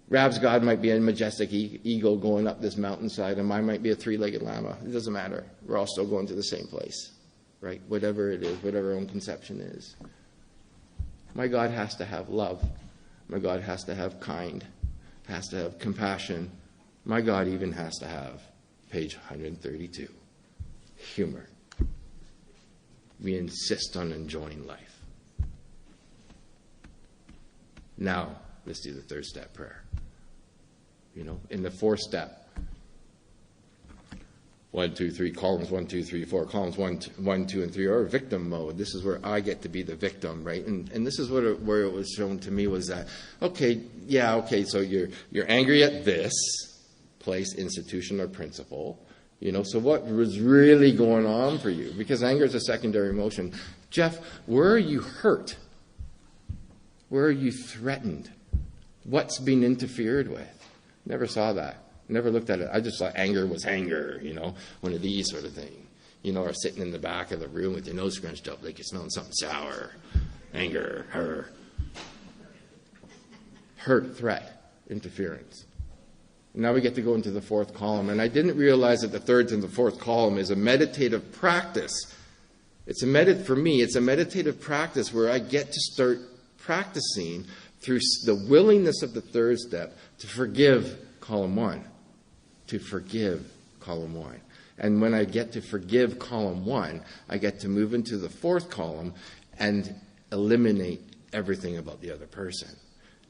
Rab's God might be a majestic eagle going up this mountainside, and mine might be a 3-legged llama. It doesn't matter. We're all still going to the same place. Right? Whatever it is, whatever our own conception is. My God has to have love. My God has to have kind. Has to have compassion. My God even has to have, page 132, humor. We insist on enjoying life. Now, let's do the 3rd step prayer. In the 4th step, 1, 2, 3, columns 1, 2, 3, 4, columns 1, 2, and 3 are victim mode. This is where I get to be the victim, right? And this is where it was shown to me was that, so you're angry at this place, institution, or principle. So what was really going on for you? Because anger is a secondary emotion. Jeff, where are you hurt? Where are you threatened? What's being interfered with? Never saw that. Never looked at it. I just thought anger was anger, one of these sort of thing. Or sitting in the back of the room with your nose scrunched up like you're smelling something sour. Anger, her. Hurt, threat, interference. Now we get to go into the 4th column. And I didn't realize that the 3rd and the 4th column is a meditative practice. For me, it's a meditative practice where I get to start practicing through the willingness of the 3rd step to forgive column 1. To forgive column 1. And when I get to forgive column 1, I get to move into the 4th column and eliminate everything about the other person.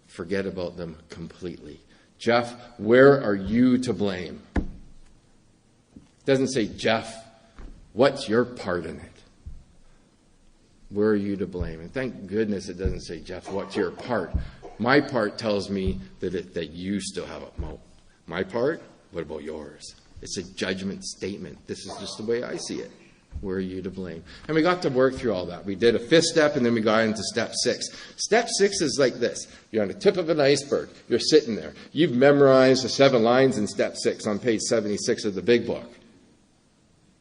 Forget about them completely. Jeff, where are you to blame? It doesn't say, Jeff, what's your part in it? Where are you to blame? And thank goodness it doesn't say, Jeff, what's your part? My part tells me that you still have a moat. My part? What about yours? It's a judgment statement. This is just the way I see it. Where are you to blame? And we got to work through all that. We did a 5th step, and then we got into step 6. Step 6 is like this. You're on the tip of an iceberg. You're sitting there. You've memorized the 7 lines in step 6 on page 76 of the big book.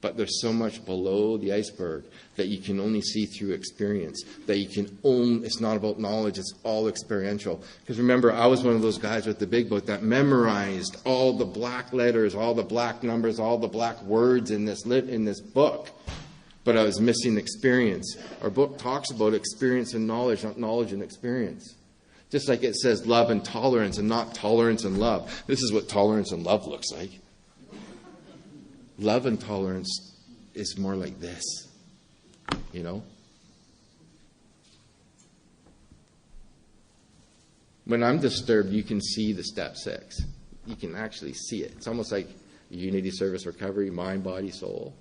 But there's so much below the iceberg that you can only see through experience, that you can own. It's not about knowledge, it's all experiential. Because remember, I was one of those guys with the big book that memorized all the black letters, all the black numbers, all the black words in this book. But I was missing experience. Our book talks about experience and knowledge, not knowledge and experience. Just like it says love and tolerance and not tolerance and love. This is what tolerance and love looks like. Love and tolerance is more like this, When I'm disturbed, you can see the step 6. You can actually see it. It's almost like unity, service, recovery, mind, body, soul.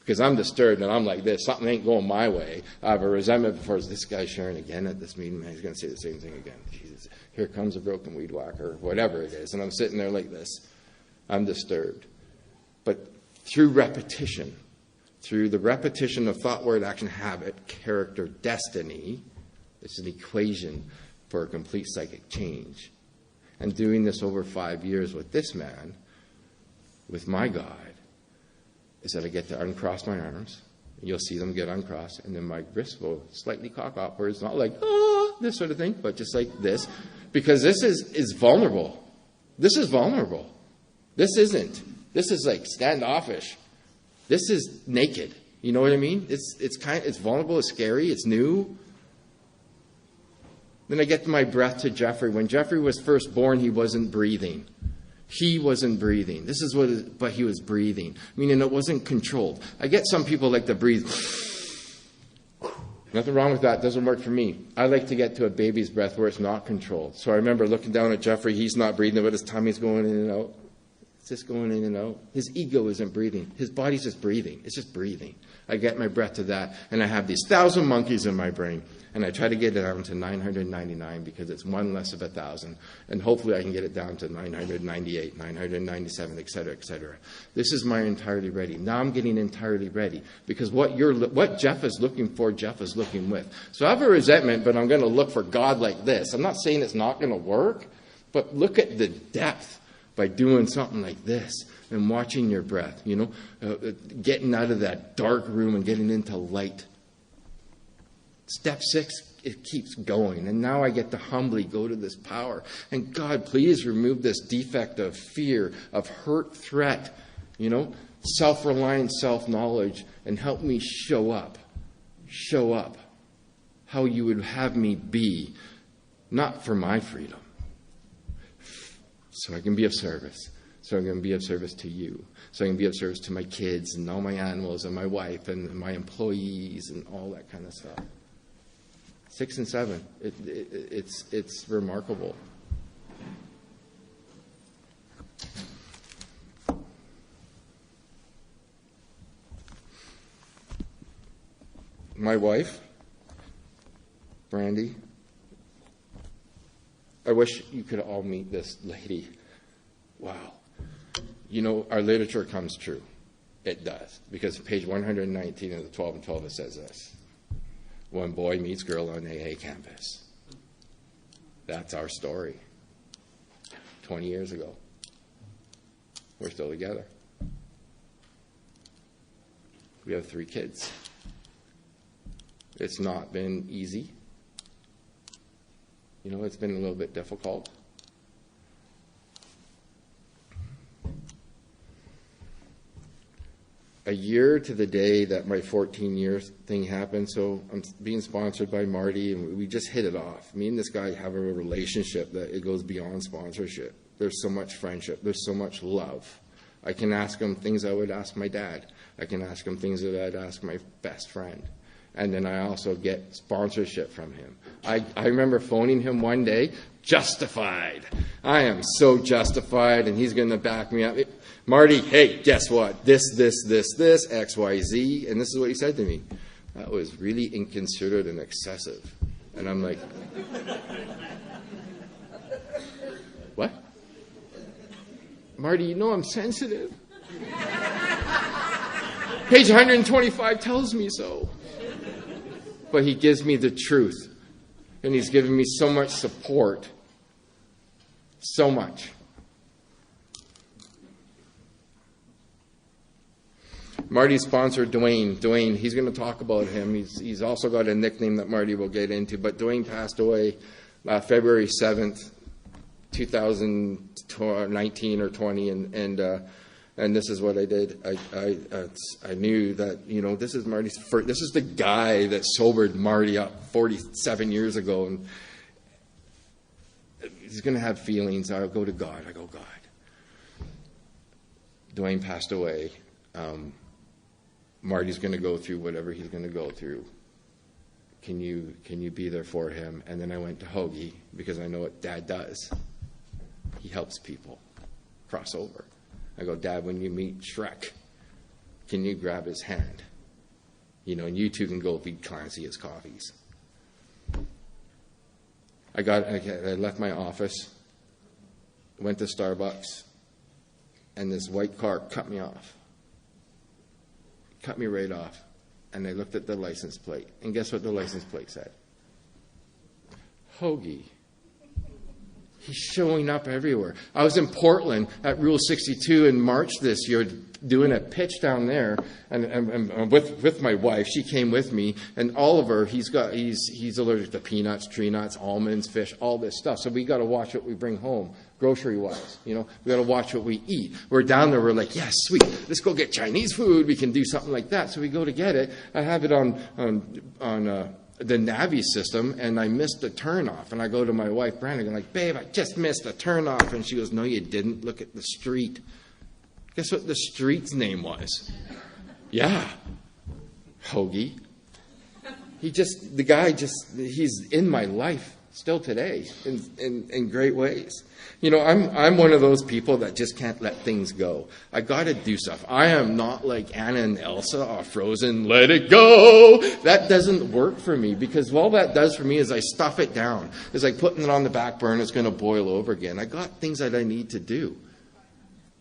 Because I'm disturbed and I'm like this. Something ain't going my way. I have a resentment before this guy's sharing again at this meeting. He's going to say the same thing again. Jesus, here comes a broken weed whacker, whatever it is. And I'm sitting there like this. I'm disturbed. But through repetition, through the repetition of thought, word, action, habit, character, destiny, it's an equation for a complete psychic change. And doing this over 5 years with this man, with my God, is that I get to uncross my arms. And you'll see them get uncrossed. And then my wrists will slightly cock upwards, not like, this sort of thing, but just like this. Because this is vulnerable. This is vulnerable. This isn't. This is like standoffish. This is naked. You know what I mean? It's vulnerable, it's scary, it's new. Then I get to my breath to Jeffrey. When Jeffrey was first born, he wasn't breathing. He wasn't breathing. But he was breathing. Meaning it wasn't controlled. I get some people like to breathe. Nothing wrong with that. Doesn't work for me. I like to get to a baby's breath where it's not controlled. So I remember looking down at Jeffrey. He's not breathing, but his tummy's going in and out. It's just going in and out. His ego isn't breathing. His body's just breathing. It's just breathing. I get my breath to that, and I have these 1,000 monkeys in my brain, and I try to get it down to 999 because it's one less of 1,000, and hopefully I can get it down to 998, 997, et cetera, et cetera. This is my entirely ready. Now I'm getting entirely ready because what Jeff is looking for, Jeff is looking with. So I have a resentment, but I'm going to look for God like this. I'm not saying it's not going to work, but look at the depth by doing something like this and watching your breath, getting out of that dark room and getting into light. Step 6, it keeps going. And now I get to humbly go to this power. And God, please remove this defect of fear, of hurt, threat, self-reliance, self-knowledge, and help me show up how you would have me be, not for my freedom, so I can be of service. So I'm going to be of service to you. So I can be of service to my kids and all my animals and my wife and my employees and all that kind of stuff. 6 and 7, it's remarkable. My wife, Brandy, I wish you could all meet this lady. Wow. Our literature comes true. It does. Because page 119 of the 12 and 12, it says this. One boy meets girl on AA campus. That's our story. 20 years ago. We're still together. We have 3 kids. It's not been easy. It's been a little bit difficult. A year to the day that my 14-year thing happened, so I'm being sponsored by Marty, and we just hit it off. Me and this guy have a relationship that it goes beyond sponsorship. There's so much friendship. There's so much love. I can ask him things I would ask my dad. I can ask him things that I'd ask my best friend. And then I also get sponsorship from him. I remember phoning him one day, justified. I am so justified, and he's going to back me up. Marty, hey, guess what? This, X, Y, Z. And this is what he said to me. That was really inconsiderate and excessive. And I'm like, what? Marty, I'm sensitive. Page 125 tells me so. But he gives me the truth. And he's given me so much support. So much. Marty's sponsor, Dwayne. Dwayne, he's going to talk about him. He's also got a nickname that Marty will get into. But Dwayne passed away February 7th, 2019 or 20. And this is what I did. I knew that, this is Marty's first. This is the guy that sobered Marty up 47 years ago. And he's going to have feelings. I'll go to God. I go, God. Dwayne passed away. Marty's going to go through whatever he's going to go through. Can you be there for him? And then I went to Hoagie because I know what Dad does. He helps people cross over. I go, Dad, when you meet Shrek, can you grab his hand? And you two can go feed Clancy his coffees. I left my office, went to Starbucks, and this white car cut me off. Cut me right off. And I looked at the license plate. And guess what the license plate said? Hoagie. He's showing up everywhere. I was in Portland at Rule 62 in March this year doing a pitch down there, and with my wife. She came with me, and Oliver, he's allergic to peanuts, tree nuts, almonds, fish, all this stuff. So we got to watch what we bring home, grocery-wise. We got to watch what we eat. We're down there. We're like, yeah, sweet. Let's go get Chinese food. We can do something like that. So we go to get it. I have it on the Navi system, and I missed the turnoff. And I go to my wife, Brandon, I'm like, babe, I just missed the turnoff. And she goes, no, you didn't. Look at the street. Guess what the street's name was? Yeah. Hoagie. He's in my life still today in great ways. You know, I'm one of those people that just can't let things go. I got to do stuff. I am not like Anna and Elsa off Frozen, let it go. That doesn't work for me, because all that does for me is I stuff it down. It's like putting it on the back burner. It's going to boil over again. I got things that I need to do.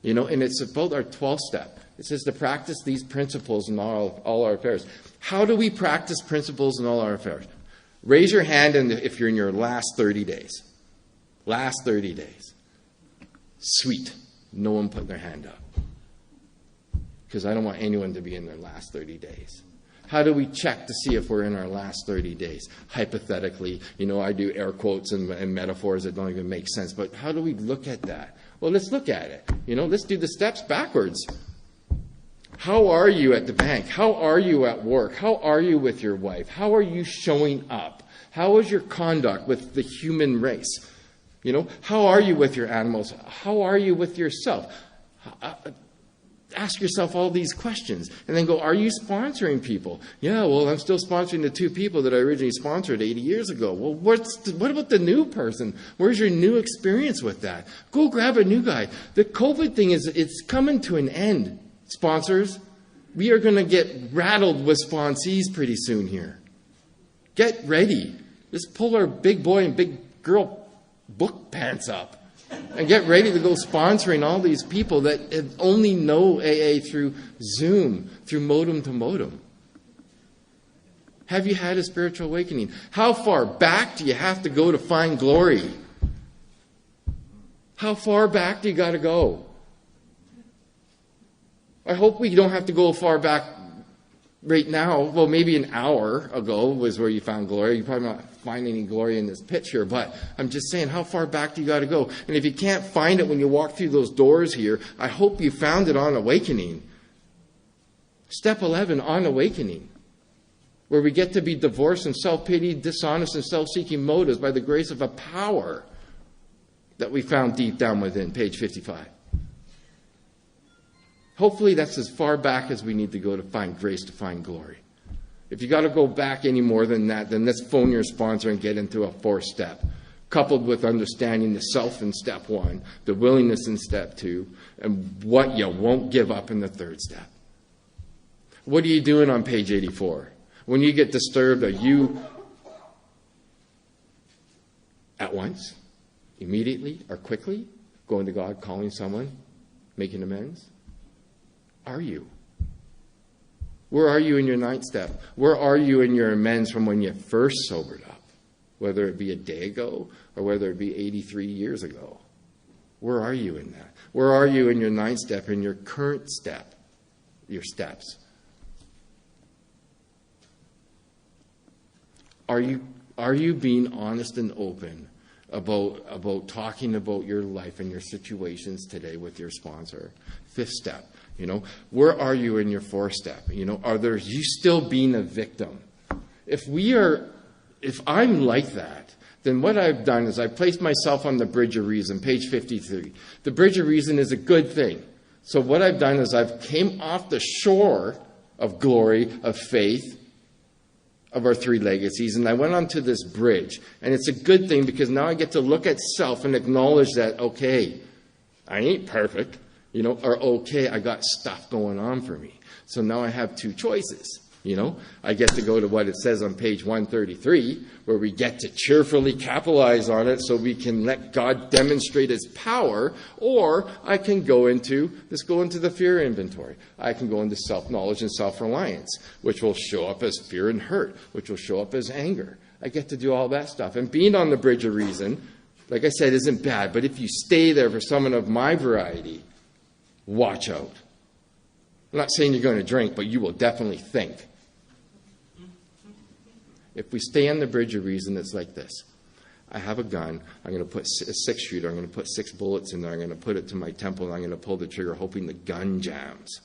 You know, and it's about our 12th step. It says to practice these principles in all our affairs. How do we practice principles in all our affairs? Raise your hand if you're in your last 30 days. Last 30 days. Sweet. No one put their hand up. Because I don't want anyone to be in their last 30 days. How do we check to see if we're in our last 30 days? Hypothetically, you know, I do air quotes and metaphors that don't even make sense. But how do we look at that? Well, let's look at it. You know, let's do the steps backwards. How are you at the bank? How are you at work? How are you with your wife? How are you showing up? How is your conduct with the human race? You know, how are you with your animals? How are you with yourself? Ask yourself all these questions and then go, are you sponsoring people? Yeah, well, I'm still sponsoring the 2 people that I originally sponsored 80 years ago. Well, what about the new person? Where's your new experience with that? Go grab a new guy. The COVID thing it's coming to an end, sponsors. We are going to get rattled with sponsees pretty soon here. Get ready. Just pull our big boy and big girl book pants up and get ready to go sponsoring all these people that only know AA through Zoom, through modem to modem. Have you had a spiritual awakening? How far back do you have to go to find glory? How far back do you got to go? I hope we don't have to go far back right now. Well, maybe an hour ago was where you found glory. You probably not find any glory in this picture, but I'm just saying, how far back do you got to go? And if you can't find it when you walk through those doors here, I hope you found it on awakening. Step 11, on awakening, where we get to be divorced and self-pity, dishonest and self-seeking motives by the grace of a power that we found deep down within, page 55. Hopefully that's as far back as we need to go to find grace, to find glory. If you got to go back any more than that, then let's phone your sponsor and get into a 4th step, coupled with understanding the self in step 1, the willingness in step 2, and what you won't give up in the 3rd step. What are you doing on page 84? When you get disturbed, are you at once, immediately, or quickly going to God, calling someone, making amends? Are you? Where are you in your 9th step? Where are you in your amends from when you first sobered up? Whether it be a day ago or whether it be 83 years ago. Where are you in that? Where are you in your 9th step, in your current step, your steps? Are you being honest and open about talking about your life and your situations today with your sponsor? 5th step. You know, where are you in your 4th step? You know, you still being a victim? If I'm like that, then what I've done is I've placed myself on the bridge of reason, page 53. The bridge of reason is a good thing. So what I've done is I've came off the shore of glory, of faith, of our 3 legacies, and I went onto this bridge. And it's a good thing because now I get to look at self and acknowledge that, okay, I ain't perfect. You know, or okay, I got stuff going on for me. So now I have 2 choices. You know, I get to go to what it says on page 133, where we get to cheerfully capitalize on it so we can let God demonstrate His power, or I can go into the fear inventory. I can go into self-knowledge and self-reliance, which will show up as fear and hurt, which will show up as anger. I get to do all that stuff. And being on the bridge of reason, like I said, isn't bad. But if you stay there for someone of my variety, watch out. I'm not saying you're going to drink, but you will definitely think. If we stay on the bridge of reason, it's like this. I have a gun. I'm going to put a 6-shooter. I'm going to put 6 bullets in there. I'm going to put it to my temple, and I'm going to pull the trigger, hoping the gun jams.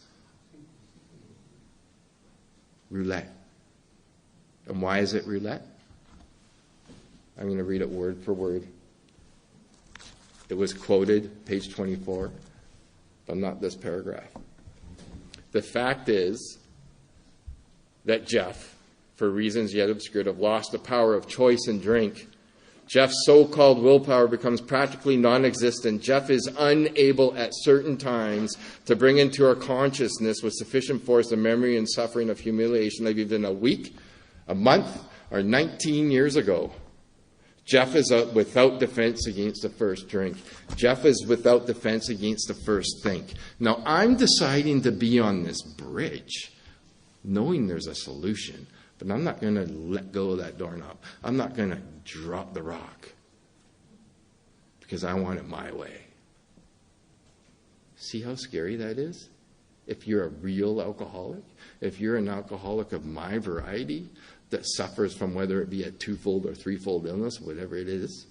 Roulette. And why is it roulette? I'm going to read it word for word. It was quoted, page 24. But not this paragraph. The fact is that Jeff, for reasons yet obscured, have lost the power of choice and drink. Jeff's so-called willpower becomes practically non-existent. Jeff is unable at certain times to bring into our consciousness with sufficient force the memory and suffering of humiliation of even a week, a month, or 19 years ago. Jeff is without defense against the first drink. Jeff is without defense against the first think. Now, I'm deciding to be on this bridge, knowing there's a solution, but I'm not going to let go of that doorknob. I'm not going to drop the rock because I want it my way. See how scary that is? If you're a real alcoholic, if you're an alcoholic of my variety, that suffers from whether it be a twofold or threefold illness, whatever it is.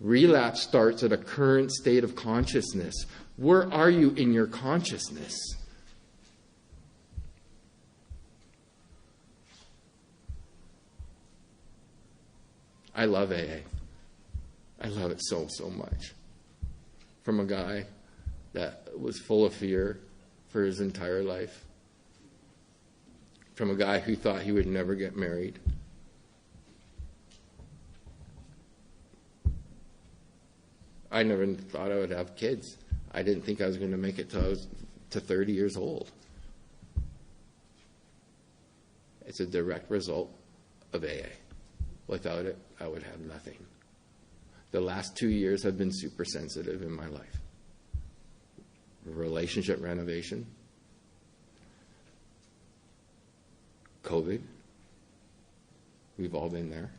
Relapse starts at a current state of consciousness. Where are you in your consciousness? I love AA. I love it so, so much. From a guy that was full of fear for his entire life. From a guy who thought he would never get married. I never thought I would have kids. I didn't think I was going to make it till I was to 30 years old. It's a direct result of AA. Without it, I would have nothing. The last 2 years have been super sensitive in my life. Relationship renovation. COVID. We've all been there.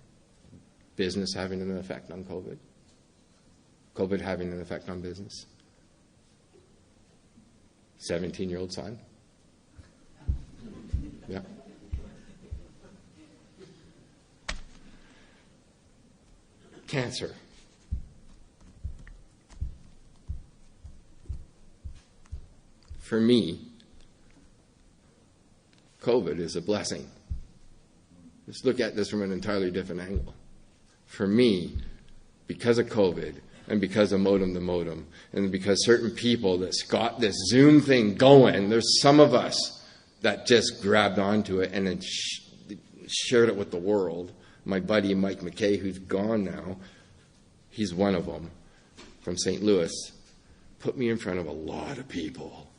Business having an effect on COVID. COVID having an effect on business. 17-year-old son. Yeah. Cancer. For me, COVID is a blessing. Let's look at this from an entirely different angle. For me, because of COVID, and because of modem to modem, and because certain people that's got this Zoom thing going, there's some of us that just grabbed onto it and then shared it with the world. My buddy Mike McKay, who's gone now, he's one of them, from St. Louis, put me in front of a lot of people.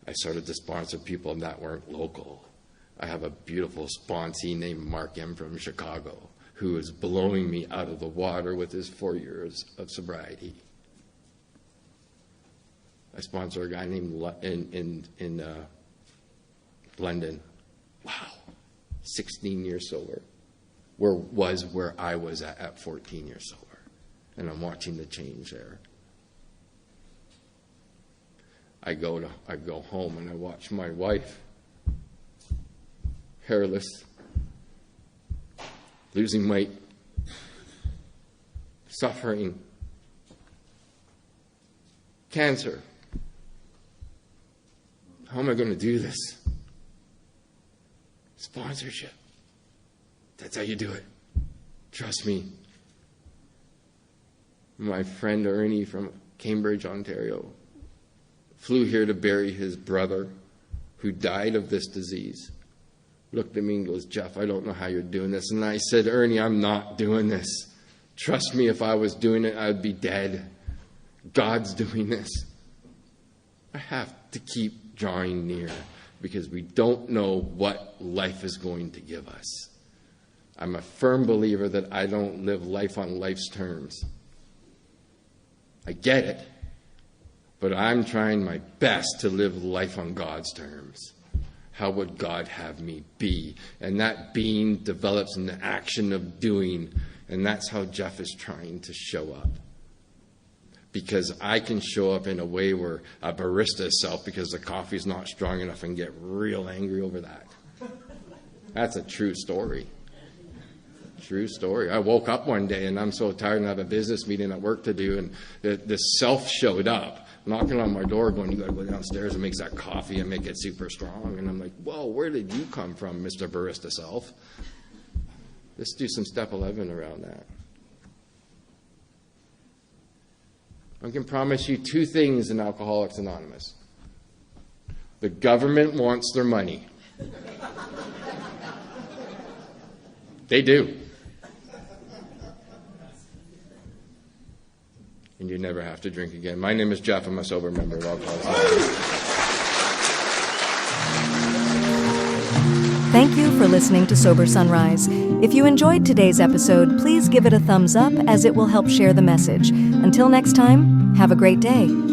I started to sponsor people that weren't local. I have a beautiful sponsee named Mark M. from Chicago who is blowing me out of the water with his 4 years of sobriety. I sponsor a guy named in London. Wow, 16 years sober. Where I was at 14 years sober. And I'm watching the change there. I go home and I watch my wife, hairless, losing weight, suffering, cancer. How am I going to do this? Sponsorship. That's how you do it. Trust me. My friend Ernie from Cambridge, Ontario, flew here to bury his brother who died of this disease. Looked at me and goes, Jeff, I don't know how you're doing this. And I said, Ernie, I'm not doing this. Trust me, if I was doing it, I'd be dead. God's doing this. I have to keep drawing near because we don't know what life is going to give us. I'm a firm believer that I don't live life on life's terms. I get it. But I'm trying my best to live life on God's terms. How would God have me be? And that being develops in the action of doing. And that's how Jeff is trying to show up. Because I can show up in a way where a barista self, because the coffee's not strong enough, and get real angry over that. That's a true story. True story. I woke up one day and I'm so tired and I have a business meeting at work to do, and this self showed up, knocking on my door going, you got to go downstairs and make that coffee and make it super strong. And I'm like, whoa, where did you come from, Mr. Barista Self? Let's do some step 11 around that. I can promise you two things in Alcoholics Anonymous. The government wants their money. They do. and you never have to drink again. My name is Jeff. I'm a sober member of Alcoholics Anonymous. Thank you for listening to Sober Sunrise. If you enjoyed today's episode, please give it a thumbs up as it will help share the message. Until next time, have a great day.